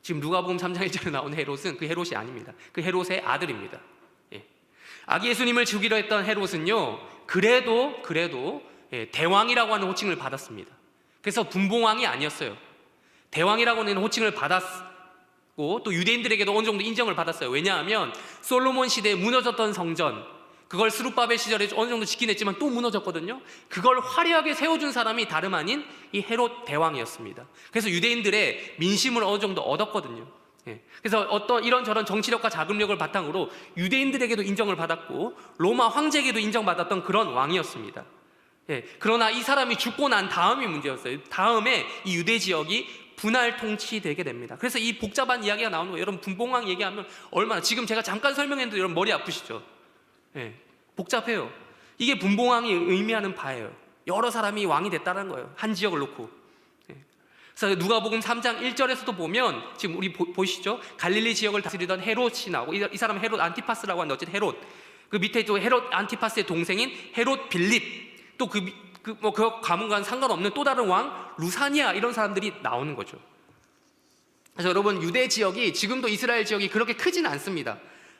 지금 누가복음 3장 1절에 나오는 헤롯은 그 헤롯이 아닙니다. 그 헤롯의 아들입니다. 아기 예수님을 죽이려 했던 헤롯은요, 그래도 대왕이라고 하는 호칭을 받았습니다. 그래서 분봉왕이 아니었어요. 대왕이라고 하는 호칭을 받았고 또 유대인들에게도 어느 정도 인정을 받았어요. 왜냐하면 솔로몬 시대에 무너졌던 성전, 그걸 스룹바벨 시절에 어느 정도 지키긴 했지만 또 무너졌거든요. 그걸 화려하게 세워준 사람이 다름 아닌 이 헤롯 대왕이었습니다. 그래서 유대인들의 민심을 어느 정도 얻었거든요. 그래서 어떤 이런저런 정치력과 자금력을 바탕으로 유대인들에게도 인정을 받았고 로마 황제에게도 인정받았던 그런 왕이었습니다. 그러나 이 사람이 죽고 난 다음이 문제였어요. 다음에 이 유대 지역이 분할 통치되게 됩니다. 그래서 이 복잡한 이야기가 나오는 거예요. 여러분, 분봉왕 얘기하면 얼마나, 지금 제가 잠깐 설명했는데 여러분 머리 아프시죠? 복잡해요. 이게 분봉왕이 의미하는 바예요. 여러 사람이 왕이 됐다는 거예요. 한 지역을 놓고. 그래서 누가복음 3장 1절에서도 보면 지금 우리 보시죠? 갈릴리 지역을 다스리던 헤롯이 나오고, 이 사람은 헤롯 안티파스라고 하는데 어쨌든 헤롯, 그 밑에 또 헤롯 안티파스의 동생인 헤롯 빌립, 또 그 가문과는 상관없는 또 다른 왕 루사니아, 이런 사람들이 나오는 거죠. 그래서 여러분, 유대 지역이 지금도 이스라엘 지역이 그렇게 크진 않습니다.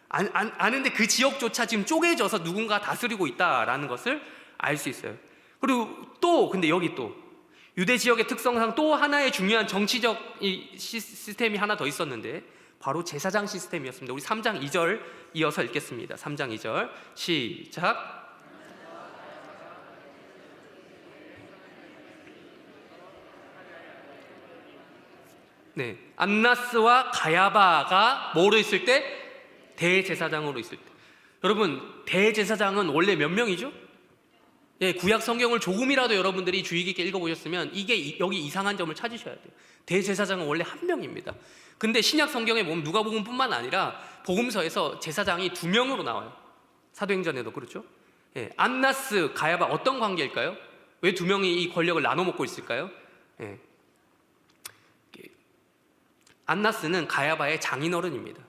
아는데 그 지역조차 지금 쪼개져서 누군가 다스리고 있다라는 것을 알 수 있어요. 그리고 또 근데 여기 또 유대 지역의 특성상 또 하나의 중요한 정치적 시스템이 하나 더 있었는데 바로 제사장 시스템이었습니다. 우리 3장 2절 이어서 읽겠습니다. 3장 2절 시작. 안나스와 가야바가 뭐로 있을 때? 대제사장으로 있을 때. 여러분, 대제사장은 원래 몇 명이죠? 예, 구약 성경을 조금이라도 여러분들이 주의 깊게 읽어보셨으면 여기 이상한 점을 찾으셔야 돼요. 대제사장은 원래 한 명입니다. 근데 신약 성경에 보면 누가복음뿐만 아니라 복음서에서 제사장이 2명으로 나와요. 사도행전에도 그렇죠. 예, 안나스, 가야바 어떤 관계일까요? 왜 2명이 이 권력을 나눠 먹고 있을까요? 예. 안나스는 가야바의 장인어른입니다.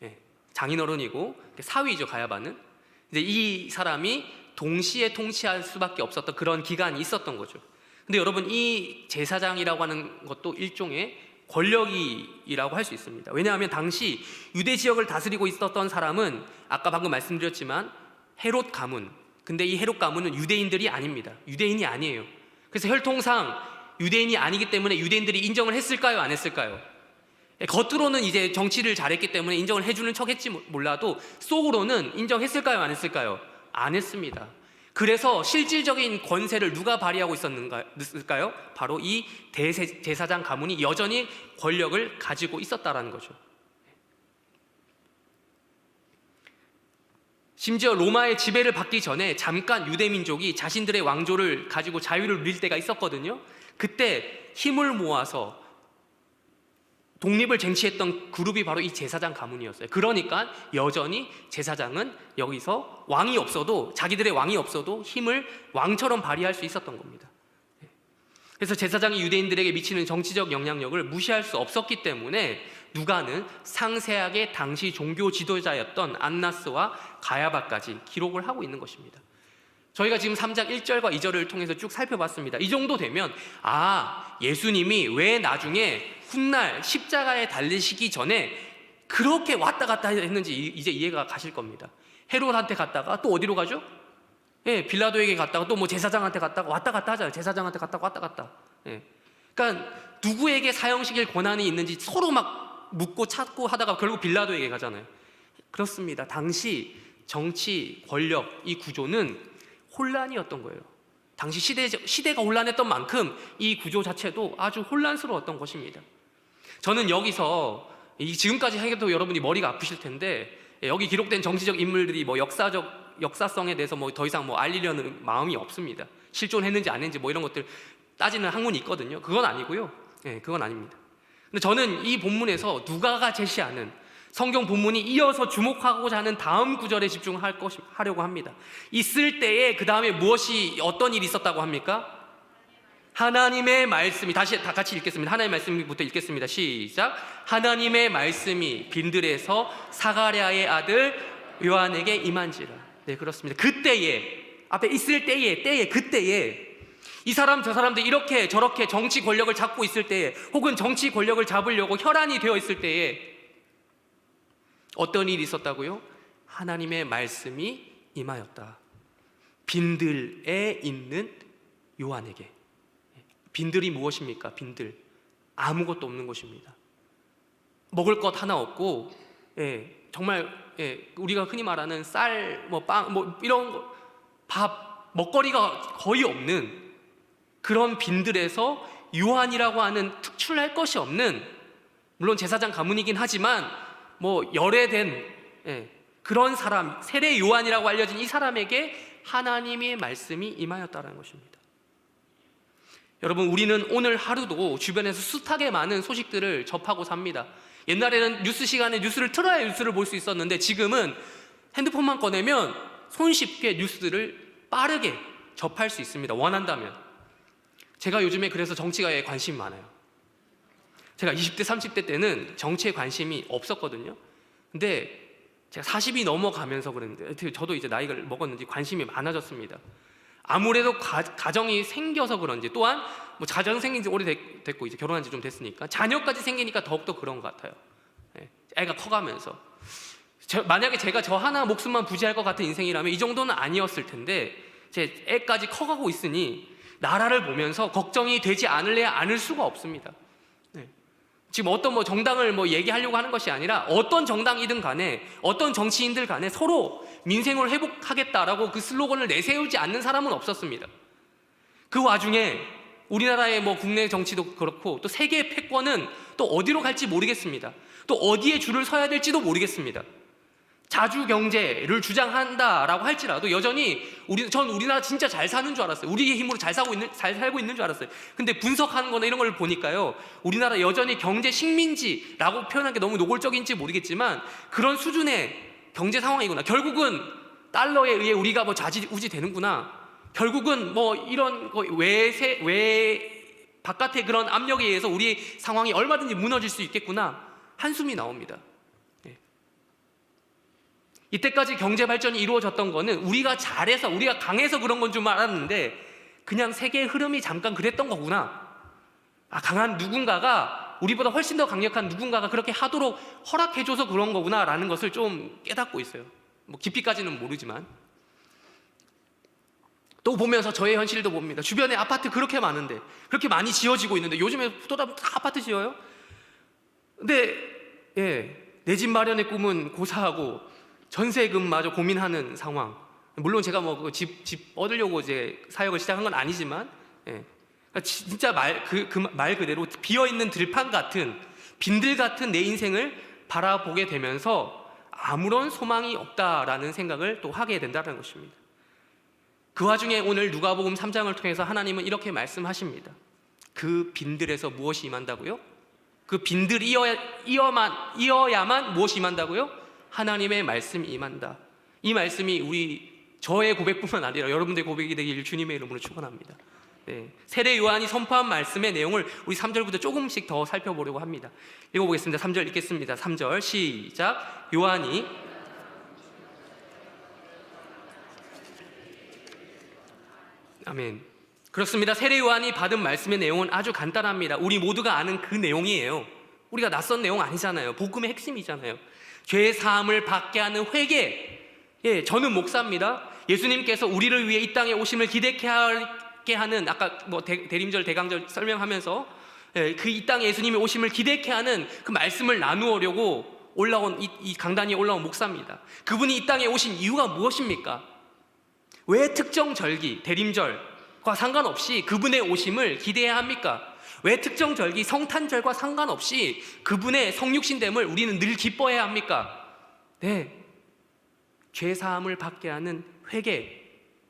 예, 장인어른이고 사위죠, 가야바는. 이제 이 사람이 동시에 통치할 수밖에 없었던 그런 기간이 있었던 거죠. 근데 여러분, 이 제사장이라고 하는 것도 일종의 권력이라고 할 수 있습니다. 왜냐하면 당시 유대 지역을 다스리고 있었던 사람은 아까 방금 말씀드렸지만 헤롯 가문. 근데 이 헤롯 가문은 유대인들이 아닙니다. 유대인이 아니에요. 그래서 혈통상 유대인이 아니기 때문에 유대인들이 인정을 했을까요? 안 했을까요? 겉으로는 이제 정치를 잘했기 때문에 인정을 해주는 척 했지 몰라도 속으로는 인정했을까요? 안 했을까요? 안 했습니다. 그래서 실질적인 권세를 누가 발휘하고 있었을까요? 바로 이 대제사장 가문이 여전히 권력을 가지고 있었다라는 거죠. 심지어 로마의 지배를 받기 전에 잠깐 유대민족이 자신들의 왕조를 가지고 자유를 누릴 때가 있었거든요. 그때 힘을 모아서 독립을 쟁취했던 그룹이 바로 이 제사장 가문이었어요. 그러니까 여전히 제사장은 여기서 왕이 없어도, 자기들의 왕이 없어도 힘을 왕처럼 발휘할 수 있었던 겁니다. 그래서 제사장이 유대인들에게 미치는 정치적 영향력을 무시할 수 없었기 때문에 누가는 상세하게 당시 종교 지도자였던 안나스와 가야바까지 기록을 하고 있는 것입니다. 저희가 지금 3장 1절과 2절을 통해서 쭉 살펴봤습니다. 이 정도 되면 예수님이 왜 나중에 훗날 십자가에 달리시기 전에 그렇게 왔다 갔다 했는지 이제 이해가 가실 겁니다. 헤롯한테 갔다가 또 어디로 가죠? 예, 빌라도에게 갔다가 또 뭐 제사장한테 갔다가 왔다 갔다 하잖아요. 제사장한테 갔다가 왔다 갔다. 예. 그러니까 누구에게 사형시킬 권한이 있는지 서로 막 묻고 찾고 하다가 결국 빌라도에게 가잖아요. 그렇습니다. 당시 정치, 권력, 이 구조는 혼란이었던 거예요. 당시 시대가 혼란했던 만큼 이 구조 자체도 아주 혼란스러웠던 것입니다. 저는 여기서 지금까지 해도 여러분이 머리가 아프실 텐데, 여기 기록된 정치적 인물들이 뭐 역사성에 대해서 뭐 더 이상 뭐 알리려는 마음이 없습니다. 실존했는지 안 했는지 뭐 이런 것들 따지는 학문이 있거든요. 그건 아니고요. 그건 아닙니다. 근데 저는 이 본문에서 누가가 제시하는 성경 본문이 이어서 주목하고자 하는 다음 구절에 집중하려고 합니다. 있을 때에 그 다음에 어떤 일이 있었다고 합니까? 하나님의 말씀이, 다시 다 같이 읽겠습니다. 하나님의 말씀부터 읽겠습니다. 시작. 하나님의 말씀이 빈들에서 사가랴의 아들 요한에게 임한지라. 네, 그렇습니다. 그때에, 앞에 있을 때에, 그때에 이 사람 저 사람들 이렇게 저렇게 정치 권력을 잡고 있을 때에, 혹은 정치 권력을 잡으려고 혈안이 되어 있을 때에 어떤 일이 있었다고요? 하나님의 말씀이 임하였다. 빈들에 있는 요한에게. 빈들이 무엇입니까? 빈들, 아무것도 없는 것입니다. 먹을 것 하나 없고, 정말 우리가 흔히 말하는 쌀, 빵, 이런 거, 밥, 먹거리가 거의 없는 그런 빈들에서 요한이라고 하는 특출날 것이 없는, 물론 제사장 가문이긴 하지만 열애된 그런 사람, 세례 요한이라고 알려진 이 사람에게 하나님의 말씀이 임하였다는 것입니다. 여러분, 우리는 오늘 하루도 주변에서 숱하게 많은 소식들을 접하고 삽니다. 옛날에는 뉴스 시간에 뉴스를 틀어야 뉴스를 볼 수 있었는데, 지금은 핸드폰만 꺼내면 손쉽게 뉴스들을 빠르게 접할 수 있습니다. 원한다면. 제가 요즘에 그래서 정치가에 관심이 많아요. 제가 20대, 30대 때는 정치에 관심이 없었거든요. 근데 제가 40이 넘어가면서 그랬는데, 저도 이제 나이를 먹었는지 관심이 많아졌습니다. 아무래도 가정이 생겨서 그런지, 또한 가정 생긴 지 오래됐고 이제 결혼한 지 좀 됐으니까 자녀까지 생기니까 더욱더 그런 것 같아요. 애가 커가면서 만약에 제가 저 하나 목숨만 부지할 것 같은 인생이라면 이 정도는 아니었을 텐데, 제 애까지 커가고 있으니 나라를 보면서 걱정이 되지 않을 수가 없습니다. 지금 어떤 정당을 얘기하려고 하는 것이 아니라, 어떤 정당이든 간에, 어떤 정치인들 간에 서로 민생을 회복하겠다라고 그 슬로건을 내세우지 않는 사람은 없었습니다. 그 와중에 우리나라의 국내 정치도 그렇고, 또 세계의 패권은 또 어디로 갈지 모르겠습니다. 또 어디에 줄을 서야 될지도 모르겠습니다. 자주 경제를 주장한다라고 할지라도 여전히 전 우리나라 진짜 잘 사는 줄 알았어요. 우리의 힘으로 잘 살고 있는 줄 알았어요. 근데 분석하는 거나 이런 걸 보니까요, 우리나라 여전히 경제 식민지라고 표현한 게 너무 노골적인지 모르겠지만 그런 수준의 경제 상황이구나. 결국은 달러에 의해 우리가 뭐 좌지우지 되는구나. 결국은 뭐 이런 거 바깥의 그런 압력에 의해서 우리의 상황이 얼마든지 무너질 수 있겠구나. 한숨이 나옵니다. 이때까지 경제 발전이 이루어졌던 거는 우리가 잘해서, 우리가 강해서 그런 건 줄 알았는데 그냥 세계의 흐름이 잠깐 그랬던 거구나. 강한 누군가가, 우리보다 훨씬 더 강력한 누군가가 그렇게 하도록 허락해줘서 그런 거구나라는 것을 좀 깨닫고 있어요. 뭐 깊이까지는 모르지만. 또 보면서 저의 현실도 봅니다. 주변에 아파트 그렇게 많은데, 그렇게 많이 지어지고 있는데, 요즘에 다 아파트 지어요? 근데 내 집 마련의 꿈은 고사하고 전세금마저 고민하는 상황. 물론 제가 뭐 집 얻으려고 이제 사역을 시작한 건 아니지만, 그러니까 진짜 말 그대로 비어 있는 들판 같은, 빈들 같은 내 인생을 바라보게 되면서 아무런 소망이 없다라는 생각을 또 하게 된다는 것입니다. 그 와중에 오늘 누가복음 3장을 통해서 하나님은 이렇게 말씀하십니다. 그 빈들에서 무엇이 임한다고요? 그 빈들이 이어야만 무엇이 임한다고요? 하나님의 말씀이 임한다. 이 말씀이 저의 고백뿐만 아니라 여러분들의 고백이 되길 주님의 이름으로 축원합니다. 세례 요한이 선포한 말씀의 내용을 우리 3절부터 조금씩 더 살펴보려고 합니다. 읽어보겠습니다. 3절 읽겠습니다. 3절 시작. 요한이 아멘. 그렇습니다. 세례 요한이 받은 말씀의 내용은 아주 간단합니다. 우리 모두가 아는 그 내용이에요. 우리가 낯선 내용 아니잖아요. 복음의 핵심이잖아요. 죄 사함을 받게 하는 회개. 저는 목사입니다. 예수님께서 우리를 위해 이 땅에 오심을 기대케 하는, 아까 뭐 대림절 대강절 설명하면서 그 이 땅에 예수님이 오심을 기대케 하는 그 말씀을 나누려고 올라온 이 강단위에 올라온 목사입니다. 그분이 이 땅에 오신 이유가 무엇입니까? 왜 특정 절기, 대림절과 상관없이 그분의 오심을 기대해야 합니까? 왜 특정 절기, 성탄절과 상관없이 그분의 성육신됨을 우리는 늘 기뻐해야 합니까? 죄 사함을 받게 하는 회개,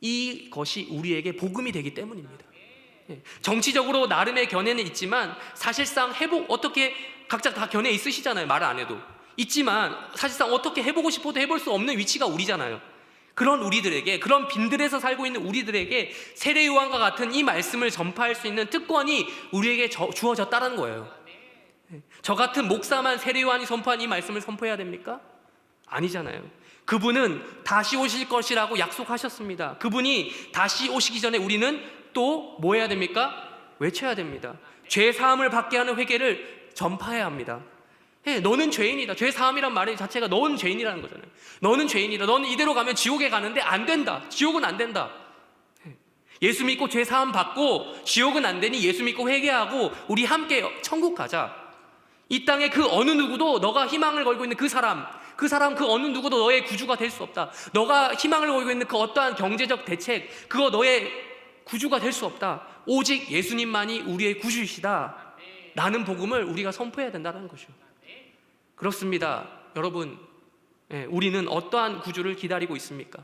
이것이 우리에게 복음이 되기 때문입니다. 정치적으로 나름의 견해는 있지만 사실상 어떻게 각자 다 견해 있으시잖아요. 말을 안 해도 있지만 사실상 어떻게 해보고 싶어도 해볼 수 없는 위치가 우리잖아요. 그런 우리들에게, 그런 빈들에서 살고 있는 우리들에게 세례 요한과 같은 이 말씀을 전파할 수 있는 특권이 우리에게 주어졌다는 거예요. 저 같은 목사만 세례 요한이 선포한 이 말씀을 선포해야 됩니까? 아니잖아요. 그분은 다시 오실 것이라고 약속하셨습니다. 그분이 다시 오시기 전에 우리는 또 뭐 해야 됩니까? 외쳐야 됩니다. 죄 사함을 받게 하는 회개를 전파해야 합니다. 너는 죄인이다. 죄 사함이란 말 자체가 너는 죄인이라는 거잖아요. 너는 죄인이다. 너는 이대로 가면 지옥에 가는데 안 된다. 지옥은 안 된다. 예수 믿고 죄 사함 받고 지옥은 안 되니 예수 믿고 회개하고 우리 함께 천국 가자. 이 땅에 그 어느 누구도 너가 희망을 걸고 있는 그 사람 그 어느 누구도 너의 구주가 될 수 없다. 너가 희망을 걸고 있는 그 어떠한 경제적 대책, 그거 너의 구주가 될 수 없다. 오직 예수님만이 우리의 구주이시다 라는 복음을 우리가 선포해야 된다는 것이죠. 그렇습니다. 여러분, 우리는 어떠한 구주를 기다리고 있습니까?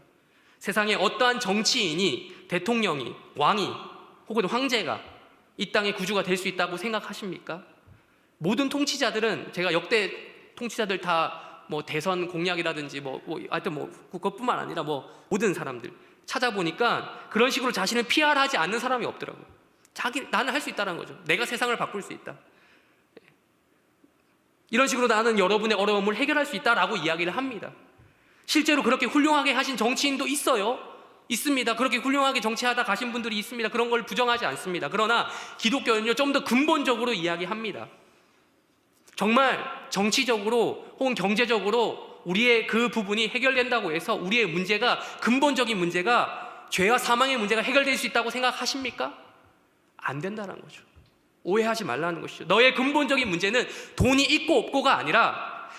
세상에 어떠한 정치인이, 대통령이, 왕이 혹은 황제가 이 땅의 구주가 될 수 있다고 생각하십니까? 모든 통치자들은, 제가 역대 통치자들 다 뭐 대선 공약이라든지 하여튼 그것뿐만 아니라 모든 사람들 찾아보니까 그런 식으로 자신을 PR하지 않는 사람이 없더라고요. 나는 할 수 있다는 거죠. 내가 세상을 바꿀 수 있다. 이런 식으로 나는 여러분의 어려움을 해결할 수 있다라고 이야기를 합니다. 실제로 그렇게 훌륭하게 하신 정치인도 있습니다. 그렇게 훌륭하게 정치하다 가신 분들이 있습니다. 그런 걸 부정하지 않습니다. 그러나 기독교는요, 좀 더 근본적으로 이야기합니다. 정말 정치적으로 혹은 경제적으로 우리의 그 부분이 해결된다고 해서 우리의 문제가, 근본적인 문제가, 죄와 사망의 문제가 해결될 수 있다고 생각하십니까? 안 된다는 거죠. 오해하지 말라는 것이죠. 너의 근본적인 문제는 돈이 있고 없고가 아니라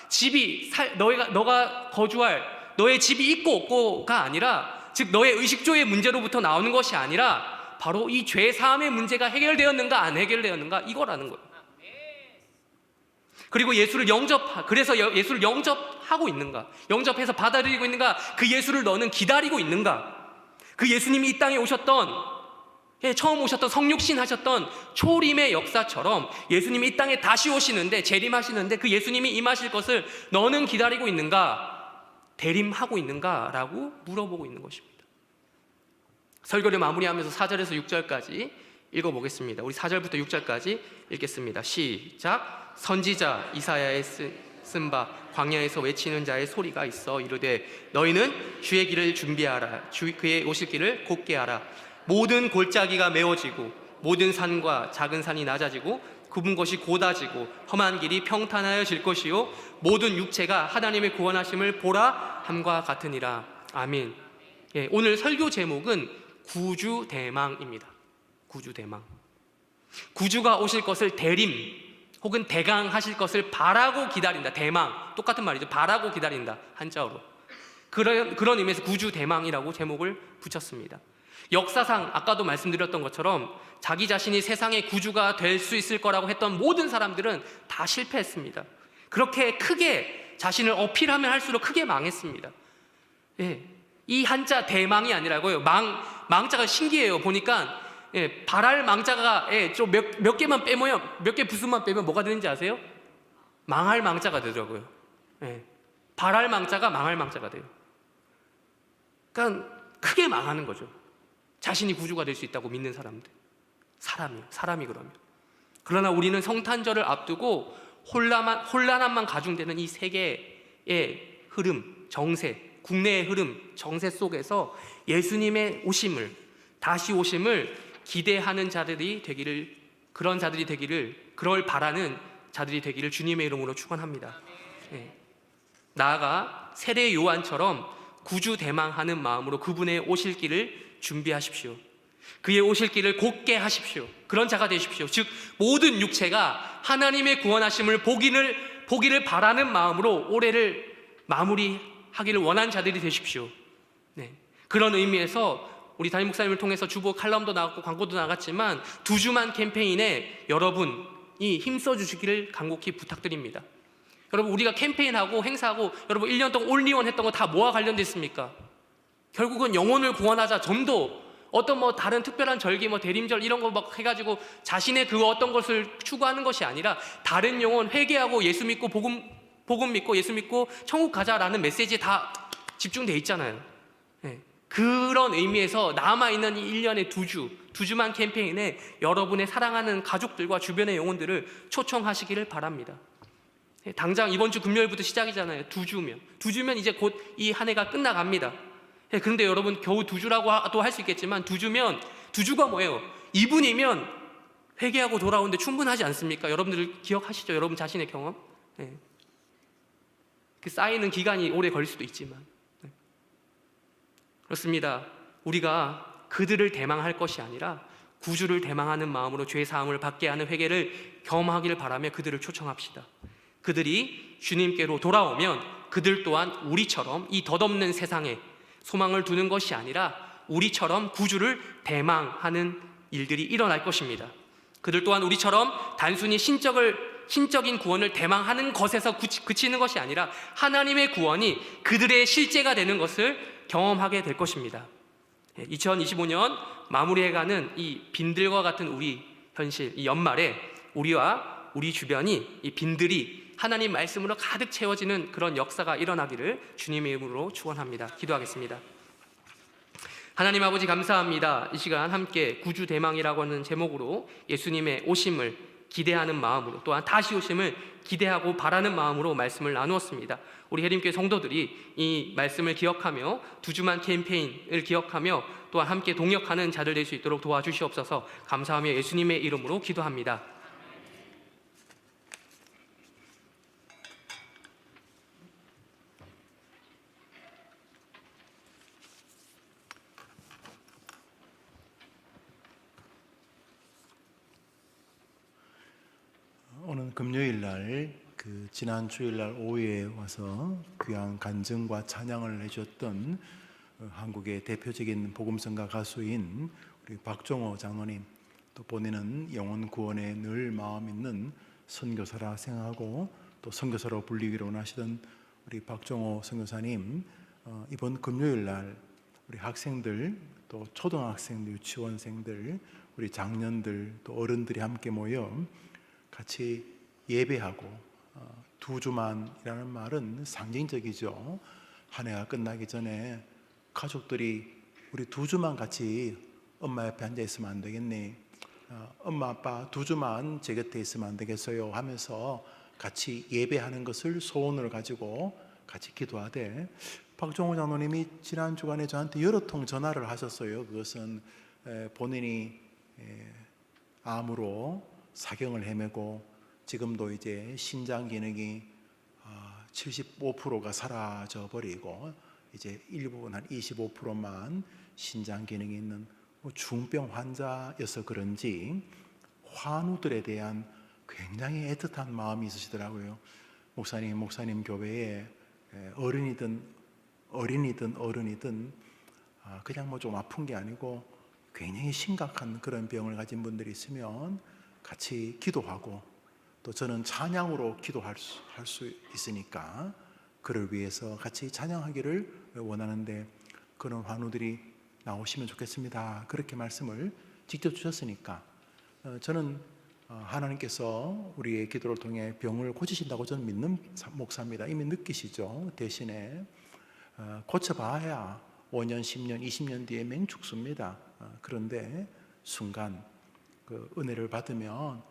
너가 거주할 너의 집이 있고 없고가 아니라, 즉 너의 의식주의 문제로부터 나오는 것이 아니라 바로 이 죄 사함의 문제가 해결되었는가 안 해결되었는가, 이거라는 거예요. 그리고 그래서 예수를 영접하고 있는가? 영접해서 받아들이고 있는가? 그 예수를 너는 기다리고 있는가? 그 예수님이 이 땅에 처음 오셨던 성육신 하셨던 초림의 역사처럼 예수님이 이 땅에 다시 오시는데, 재림하시는데 그 예수님이 임하실 것을 너는 기다리고 있는가? 대림하고 있는가? 라고 물어보고 있는 것입니다. 설교를 마무리하면서 4절에서 6절까지 읽어보겠습니다. 우리 4절부터 6절까지 읽겠습니다. 시작. 선지자 이사야의 쓴 바 광야에서 외치는 자의 소리가 있어 이르되 너희는 주의 길을 준비하라. 그의 오실 길을 곧게 하라. 모든 골짜기가 메워지고 모든 산과 작은 산이 낮아지고 굽은 것이 곧아지고 험한 길이 평탄하여질 것이요 모든 육체가 하나님의 구원하심을 보라 함과 같으니라. 아멘. 오늘 설교 제목은 구주대망입니다. 구주대망. 구주가 오실 것을 대림 혹은 대강하실 것을 바라고 기다린다. 대망, 똑같은 말이죠. 바라고 기다린다, 한자어로. 그런 의미에서 구주대망이라고 제목을 붙였습니다. 역사상 아까도 말씀드렸던 것처럼 자기 자신이 세상의 구주가 될 수 있을 거라고 했던 모든 사람들은 다 실패했습니다. 그렇게 크게 자신을 어필하면 할수록 크게 망했습니다. 이 한자 대망이 아니라고요. 망자가 신기해요. 보니까 발할 망자가 좀 몇 개만 빼면, 몇 개 부수만 빼면 뭐가 되는지 아세요? 망할 망자가 되더라고요. 발할 망자가 망할 망자가 돼요. 그러니까 크게 망하는 거죠. 자신이 구주가 될 수 있다고 믿는 사람들. 사람이 그러면. 그러나 우리는 성탄절을 앞두고 혼란함만 가중되는 이 세계의 흐름, 정세, 국내의 흐름, 정세 속에서 예수님의 오심을, 다시 오심을 기대하는 자들이 되기를, 그럴 바라는 자들이 되기를 주님의 이름으로 축원합니다. 나아가 세례 요한처럼 구주 대망하는 마음으로 그분의 오실 길을 준비하십시오. 그의 오실 길을 곧게 하십시오. 그런 자가 되십시오. 즉 모든 육체가 하나님의 구원하심을 보기를 바라는 마음으로 올해를 마무리하기를 원하는 자들이 되십시오. 그런 의미에서 우리 담임 목사님을 통해서 주보 칼럼도 나갔고 광고도 나갔지만 두 주만 캠페인에 여러분이 힘써 주시기를 간곡히 부탁드립니다. 여러분, 우리가 캠페인하고 행사하고 여러분 1년 동안 올리원 했던 거 다 뭐와 관련돼 있습니까? 결국은 영혼을 구원하자, 전도, 어떤 다른 특별한 절기, 대림절 이런 거 막 해가지고 자신의 그 어떤 것을 추구하는 것이 아니라 다른 영혼 회개하고 예수 믿고 복음 믿고 예수 믿고 천국 가자라는 메시지에 다 집중돼 있잖아요. 그런 의미에서 남아있는 이 1년의 두 주만 캠페인에 여러분의 사랑하는 가족들과 주변의 영혼들을 초청하시기를 바랍니다. 당장 이번 주 금요일부터 시작이잖아요. 두 주면 이제 곧 이 한 해가 끝나갑니다. 그런데 여러분, 겨우 두 주라고도 할 수 있겠지만 두 주가 뭐예요? 2분이면 회개하고 돌아오는데 충분하지 않습니까? 여러분들 기억하시죠? 여러분 자신의 경험? 그 쌓이는 기간이 오래 걸릴 수도 있지만 그렇습니다. 우리가 그들을 대망할 것이 아니라 구주를 대망하는 마음으로 죄 사함을 받게 하는 회개를 경험하기를 바라며 그들을 초청합시다. 그들이 주님께로 돌아오면 그들 또한 우리처럼 이 덧없는 세상에 소망을 두는 것이 아니라 우리처럼 구주를 대망하는 일들이 일어날 것입니다. 그들 또한 우리처럼 단순히 신적인 구원을 대망하는 것에서 그치는 것이 아니라 하나님의 구원이 그들의 실제가 되는 것을 경험하게 될 것입니다. 2025년 마무리해가는 이 빈들과 같은 우리 현실, 이 연말에 우리와 우리 주변이 이 빈들이 하나님 말씀으로 가득 채워지는 그런 역사가 일어나기를 주님의 이름으로 축원합니다. 기도하겠습니다. 하나님 아버지, 감사합니다. 이 시간 함께 구주대망이라고 하는 제목으로 예수님의 오심을 기대하는 마음으로, 또한 다시 오심을 기대하고 바라는 마음으로 말씀을 나누었습니다. 우리 해림교회 성도들이 이 말씀을 기억하며 두 주만 캠페인을 기억하며 또한 함께 동역하는 자들 될 수 있도록 도와주시옵소서. 감사하며 예수님의 이름으로 기도합니다. 오늘 금요일 날 지난 주일 날 오후에 와서 귀한 간증과 찬양을 해줬던 한국의 대표적인 복음성가 가수인 우리 박종호 장로님, 또 본인은 영혼 구원에 늘 마음 있는 선교사라 생각하고 또 선교사로 불리기로 원하시던 우리 박종호 선교사님, 이번 금요일 날 우리 학생들 또 초등학생들, 유치원생들, 우리 장년들 또 어른들이 함께 모여 같이 예배하고, 두 주만이라는 말은 상징적이죠. 한 해가 끝나기 전에 가족들이 우리 두 주만 같이 엄마 옆에 앉아 있으면 안 되겠니? 엄마 아빠 두 주만 제 곁에 있으면 안 되겠어요? 하면서 같이 예배하는 것을 소원을 가지고 같이 기도하되, 박종호 장로님이 지난 주간에 저한테 여러 통 전화를 하셨어요. 그것은 본인이 암으로 사경을 헤매고 지금도 이제 신장 기능이 75%가 사라져 버리고 이제 일부분 한 25%만 신장 기능이 있는 중병 환자여서 그런지 환우들에 대한 굉장히 애틋한 마음이 있으시더라고요. 목사님 교회에 어린이든 어른이든 그냥 뭐 좀 아픈 게 아니고 굉장히 심각한 그런 병을 가진 분들이 있으면 같이 기도하고, 또 저는 찬양으로 기도할 수 있으니까 그를 위해서 같이 찬양하기를 원하는데 그런 환우들이 나오시면 좋겠습니다. 그렇게 말씀을 직접 주셨으니까 저는 하나님께서 우리의 기도를 통해 병을 고치신다고 저는 믿는 목사입니다. 이미 느끼시죠? 대신에 고쳐봐야 5년, 10년, 20년 뒤에 맹 죽습니다. 그런데 순간 그 은혜를 받으면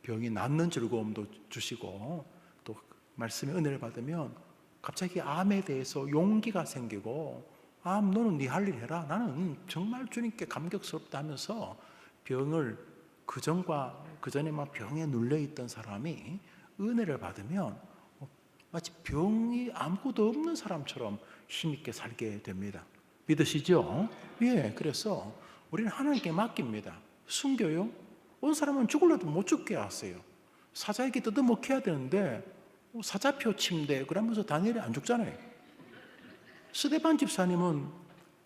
병이 낫는 즐거움도 주시고, 또 말씀의 은혜를 받으면 갑자기 암에 대해서 용기가 생기고, 암 너는 네 할 일 해라, 나는 정말 주님께 감격스럽다 하면서 병을 그전에 막 병에 눌려있던 사람이 은혜를 받으면 마치 병이 아무것도 없는 사람처럼 힘있게 살게 됩니다. 믿으시죠? 예, 그래서 우리는 하나님께 맡깁니다. 순교요? 온 사람은 죽을래도 못 죽게 하세요. 사자에게 뜯어먹혀야 되는데 사자표 침대 그러면서 다니엘이 안 죽잖아요. 스데반 집사님은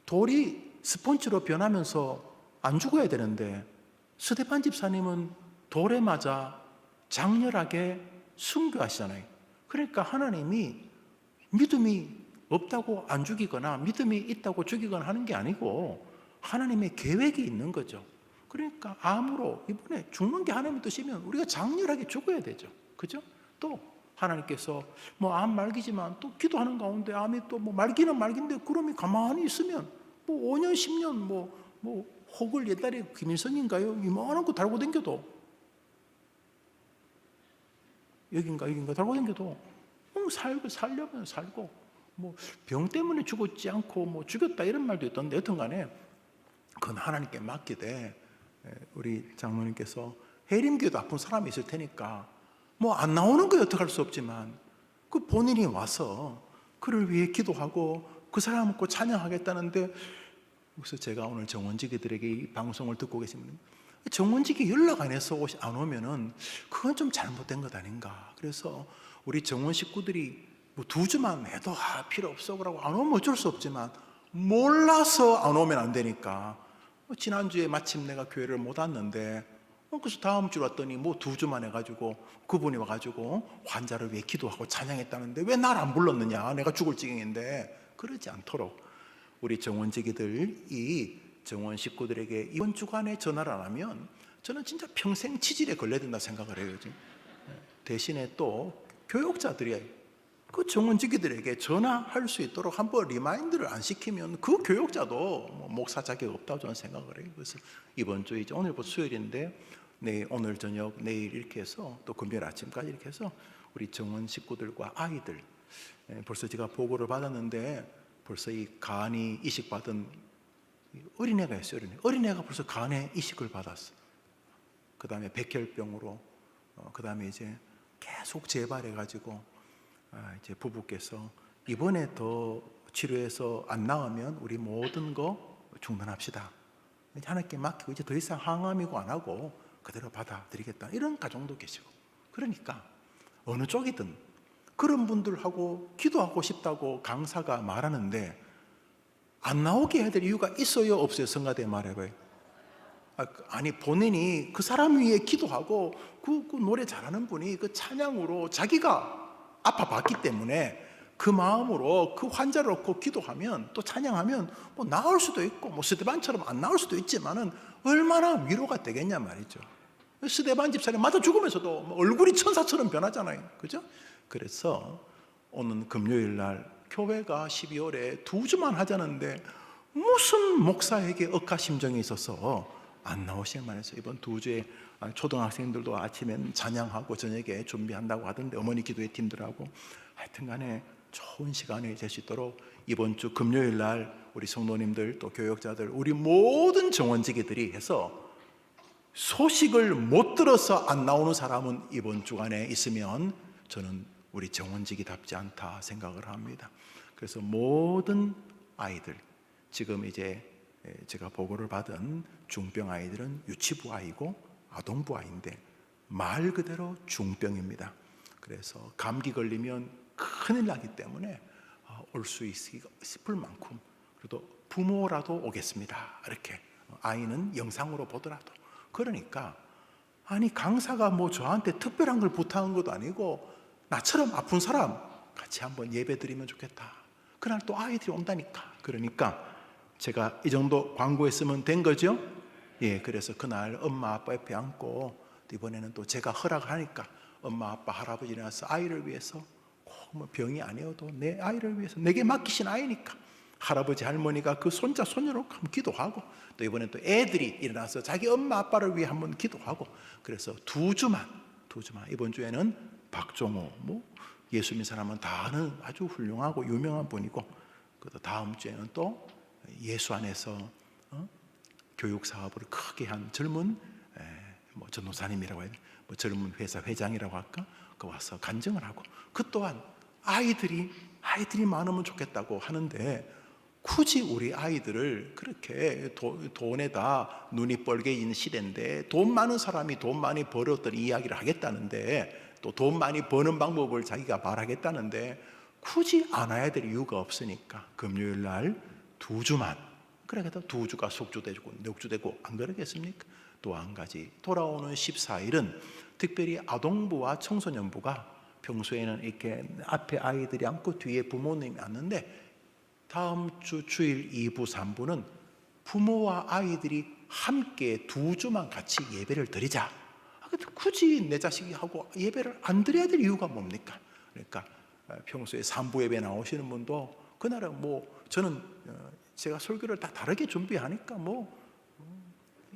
돌이 스펀지로 변하면서 안 죽어야 되는데 스데반 집사님은 돌에 맞아 장렬하게 순교하시잖아요. 그러니까 하나님이 믿음이 없다고 안 죽이거나 믿음이 있다고 죽이거나 하는 게 아니고 하나님의 계획이 있는 거죠. 그러니까 암으로 이번에 죽는 게 하나님의 뜻이면 우리가 장렬하게 죽어야 되죠. 그죠? 또 하나님께서 뭐 암 말기지만 또 기도하는 가운데 암이 또 뭐 말기는 말기인데 그럼이 가만히 있으면 뭐 5년 10년 뭐 혹을 옛날에 김일성인가요? 이만한 거 달고 댕겨도 여긴가 달고 댕겨도 살려면 살고, 뭐 병 때문에 죽었지 않고 뭐 죽였다 이런 말도 있던데 여튼 간에 그건 하나님께 맡기되, 우리 장로님께서 해림교도 아픈 사람이 있을 테니까 뭐 안 나오는 거 어떡할 수 없지만 그 본인이 와서 그를 위해 기도하고 그 사람 먹고 찬양하겠다는데, 그래서 제가 오늘 정원지기들에게 이 방송을 듣고 계시면 정원지기 연락 안 해서 안 오면은 그건 좀 잘못된 것 아닌가. 그래서 우리 정원 식구들이 뭐 두 주만 해도 필요 없어 그러고 안 오면 어쩔 수 없지만 몰라서 안 오면 안 되니까, 지난주에 마침 내가 교회를 못 왔는데 그래서 다음 주 왔더니 뭐 두 주만 해가지고 그분이 와가지고 환자를 위해 기도하고 찬양했다는데 왜 날 안 불렀느냐, 내가 죽을 지경인데. 그러지 않도록 우리 정원지기들이 정원 식구들에게 이번 주간에 전화를 안 하면 저는 진짜 평생 치질에 걸려야 된다 생각을 해요. 지금. 대신에 또 교육자들이 그 정원지기들에게 전화할 수 있도록 한번 리마인드를 안 시키면 그 교육자도 뭐 목사 자격 없다고 저는 생각을 해요. 그래서 이번 주 이제 오늘부터 수요일인데 오늘 저녁 내일 이렇게 해서 또 금요일 아침까지 이렇게 해서 우리 정원 식구들과 아이들, 벌써 제가 보고를 받았는데 벌써 이 간이 이식받은 어린애가 있어요. 어린애가 벌써 간에 이식을 받았어. 그 다음에 백혈병으로 그 다음에 이제 계속 재발해가지고 이제 부부께서 이번에 더 치료해서 안 나오면 우리 모든 거 중단합시다. 하나님께 맡기고 이제 더 이상 항암이고 안 하고 그대로 받아들이겠다. 이런 가정도 계시고. 그러니까 어느 쪽이든 그런 분들하고 기도하고 싶다고 강사가 말하는데 안 나오게 해야 될 이유가 있어요 없어요? 성가대 말해봐요. 아니 본인이 그 사람 위해 기도하고 그 노래 잘하는 분이 그 찬양으로 자기가 아파봤기 때문에 그 마음으로 그 환자를 놓고 기도하면 또 찬양하면 뭐 나을 수도 있고 뭐 스데반처럼 안 나을 수도 있지만은 얼마나 위로가 되겠냐 말이죠. 스데반 집사님 맞아 죽으면서도 뭐 얼굴이 천사처럼 변하잖아요, 그죠? 그래서 오는 금요일 날 교회가 12월에 2주만 하자는데 무슨 목사에게 억하심정이 있어서 안 나오시는 말이죠. 이번 2주에 초등학생들도 아침엔 찬양하고 저녁에 준비한다고 하던데 어머니 기도회 팀들하고 하여튼간에 좋은 시간이 될 수 있도록 이번 주 금요일 날 우리 성도님들 또 교역자들 우리 모든 정원지기들이 해서 소식을 못 들어서 안 나오는 사람은 이번 주간에 있으면 저는 우리 정원지기답지 않다 생각을 합니다. 그래서 모든 아이들 지금 이제 제가 보고를 받은 중병 아이들은 유치부 아이고 아동부 아이인데 말 그대로 중병입니다. 그래서 감기 걸리면 큰일 나기 때문에 올 수 있을 만큼 그래도 부모라도 오겠습니다. 이렇게 아이는 영상으로 보더라도 그러니까 아니 강사가 뭐 저한테 특별한 걸 부탁한 것도 아니고 나처럼 아픈 사람 같이 한번 예배 드리면 좋겠다. 그날 또 아이들이 온다니까. 그러니까 제가 이 정도 광고했으면 된 거죠. 예, 그래서 그날 엄마 아빠 옆에 앉고 이번에는 또 제가 허락을 하니까 엄마 아빠 할아버지 일어나서 아이를 위해서 꼭 뭐 병이 아니어도 내 아이를 위해서 내게 맡기신 아이니까 할아버지 할머니가 그 손자 손녀로 한번 기도하고 또 이번엔 또 애들이 일어나서 자기 엄마 아빠를 위해 한번 기도하고 그래서 2주만 이번 주에는 박종호 뭐 예수 믿는 사람은 다 아는 아주 훌륭하고 유명한 분이고 또 다음 주에는 또 예수 안에서 교육 사업을 크게 한 젊은 뭐 전도사님이라고 해야 돼, 뭐 젊은 회사 회장이라고 할까, 그 와서 간증을 하고 그 또한 아이들이 많으면 좋겠다고 하는데 굳이 우리 아이들을 그렇게 돈에다 눈이 뻘게 있는 시대인데 돈 많은 사람이 돈 많이 벌었던 이야기를 하겠다는데 또 돈 많이 버는 방법을 자기가 말하겠다는데 굳이 안 와야 될 이유가 없으니까 금요일 날 2주만 그래도 2주가 속주되고 넉주되고 안 그러겠습니까? 또 한 가지 돌아오는 14일은 특별히 아동부와 청소년부가 평소에는 이렇게 앞에 아이들이 앉고 뒤에 부모님이 앉는데 다음 주 주일 2부 3부는 부모와 아이들이 함께 2주만 같이 예배를 드리자. 굳이 내 자식이 하고 예배를 안 드려야 될 이유가 뭡니까? 그러니까 평소에 3부 예배 나오시는 분도 그날은 뭐 저는 제가 설교를 다 다르게 준비하니까 뭐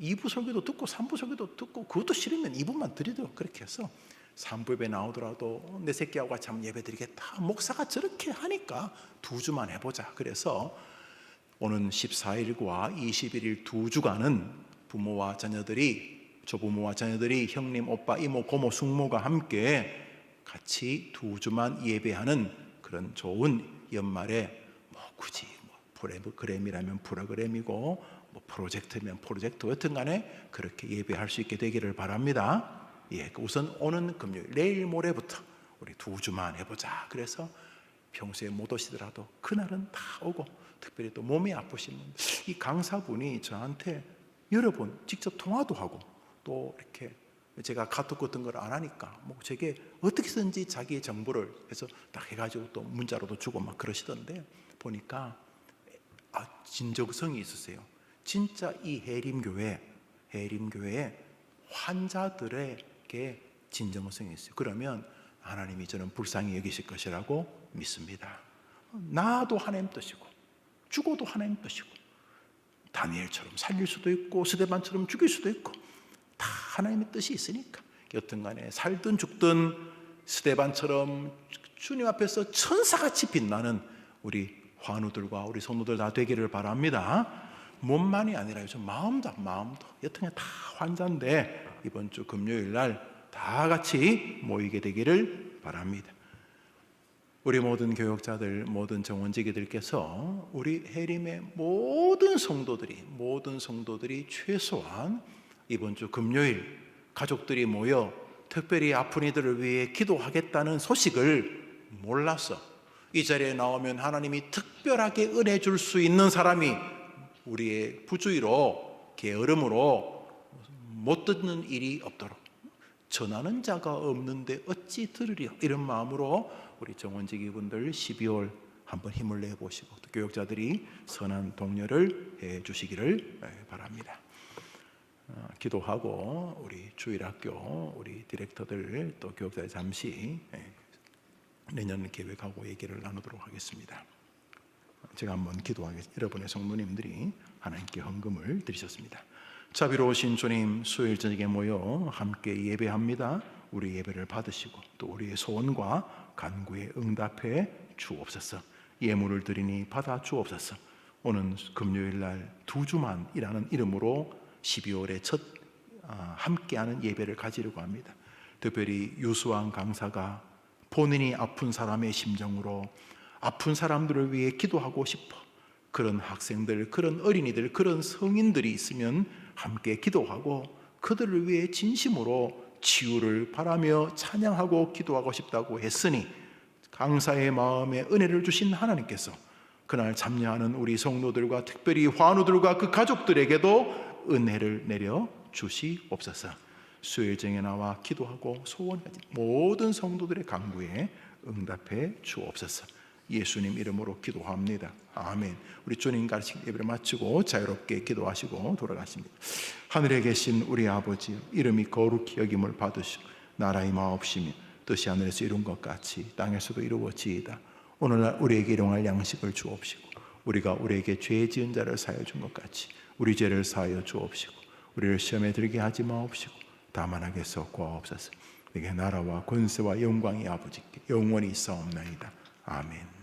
2부 설교도 듣고 3부 설교도 듣고 그것도 싫으면 2부만 드리도록 그렇게 해서 3부 예배 나오더라도 내 새끼하고 같이 한번 예배 드리겠다. 목사가 저렇게 하니까 2주만 해보자. 그래서 오는 14일과 21일 2주간은 부모와 자녀들이 조부모와 자녀들이 형님, 오빠, 이모, 고모, 숙모가 함께 같이 2주만 예배하는 그런 좋은 연말에 뭐 굳이 뭐 프로그램이라면 프로그램이고 뭐 프로젝트면 프로젝트 여튼 간에 그렇게 예배할 수 있게 되기를 바랍니다. 예, 우선 오는 금요일 내일 모레부터 우리 2주만 해보자. 그래서 평소에 못 오시더라도 그날은 다 오고 특별히 또 몸이 아프신 분, 이 강사분이 저한테 여러 번 직접 통화도 하고 또 이렇게 제가 카톡 같은 걸 안 하니까 뭐 제게 어떻게든지 자기의 정보를 해서 딱 해가지고 또 문자로도 주고 막 그러시던데 보니까 진정성이 있으세요. 진짜 이 해림교회에 환자들에게 진정성이 있어요. 그러면 하나님이 저는 불쌍히 여기실 것이라고 믿습니다. 나도 하나님 뜻이고 죽어도 하나님 뜻이고 다니엘처럼 살릴 수도 있고 스데반처럼 죽일 수도 있고 다 하나님의 뜻이 있으니까 여튼간에 살든 죽든 스데반처럼 주님 앞에서 천사같이 빛나는 우리 환우들과 우리 성도들 다 되기를 바랍니다. 몸만이 아니라 요즘 마음도 여튼간에 다 환자인데 이번 주 금요일 날 다 같이 모이게 되기를 바랍니다. 우리 모든 교역자들, 모든 정원지기들께서 우리 해림의 모든 성도들이 최소한 이번 주 금요일 가족들이 모여 특별히 아픈 이들을 위해 기도하겠다는 소식을 몰라서 이 자리에 나오면 하나님이 특별하게 은혜 줄 수 있는 사람이 우리의 부주의로 게으름으로 못 듣는 일이 없도록, 전하는 자가 없는데 어찌 들으리요, 이런 마음으로 우리 정원지기 분들 12월 한번 힘을 내보시고 또 교역자들이 선한 독려를 해주시기를 바랍니다. 기도하고 우리 주일학교 우리 디렉터들 또 교역자들 잠시 내년 계획하고 얘기를 나누도록 하겠습니다. 제가 한번 기도하겠습니다. 여러분의 성도님들이 하나님께 헌금을 드리셨습니다. 자비로우신 주님, 수요일 저녁에 모여 함께 예배합니다. 우리 예배를 받으시고 또 우리의 소원과 간구에 응답해 주옵소서. 예물을 드리니 받아 주옵소서. 오는 금요일 날 2주만이라는 이름으로 12월의 첫 함께하는 예배를 가지려고 합니다. 특별히 유수환 강사가 본인이 아픈 사람의 심정으로 아픈 사람들을 위해 기도하고 싶어, 그런 학생들, 그런 어린이들, 그런 성인들이 있으면 함께 기도하고 그들을 위해 진심으로 치유를 바라며 찬양하고 기도하고 싶다고 했으니, 강사의 마음에 은혜를 주신 하나님께서 그날 참여하는 우리 성도들과 특별히 환우들과 그 가족들에게도 은혜를 내려 주시옵소서. 수요일 정에 나와 기도하고 소원하지 모든 성도들의 간구에 응답해 주옵소서. 예수님 이름으로 기도합니다. 아멘. 우리 주님 가르친 예배를 마치고 자유롭게 기도하시고 돌아가십니다. 하늘에 계신 우리 아버지, 이름이 거룩히 여김을 받으시고 나라의 마옵시며 뜻이 하늘에서 이룬 것 같이 땅에서도 이루어지이다. 오늘날 우리에게 일용할 양식을 주옵시고 우리가 우리에게 죄 지은 자를 사하여 준 것 같이 우리 죄를 사하여 주옵시고 우리를 시험에 들게 하지 마옵시고 다만 악에서 구하옵소서. 내게 나라와 권세와 영광이 아버지께 영원히 있사옵나이다. 아멘.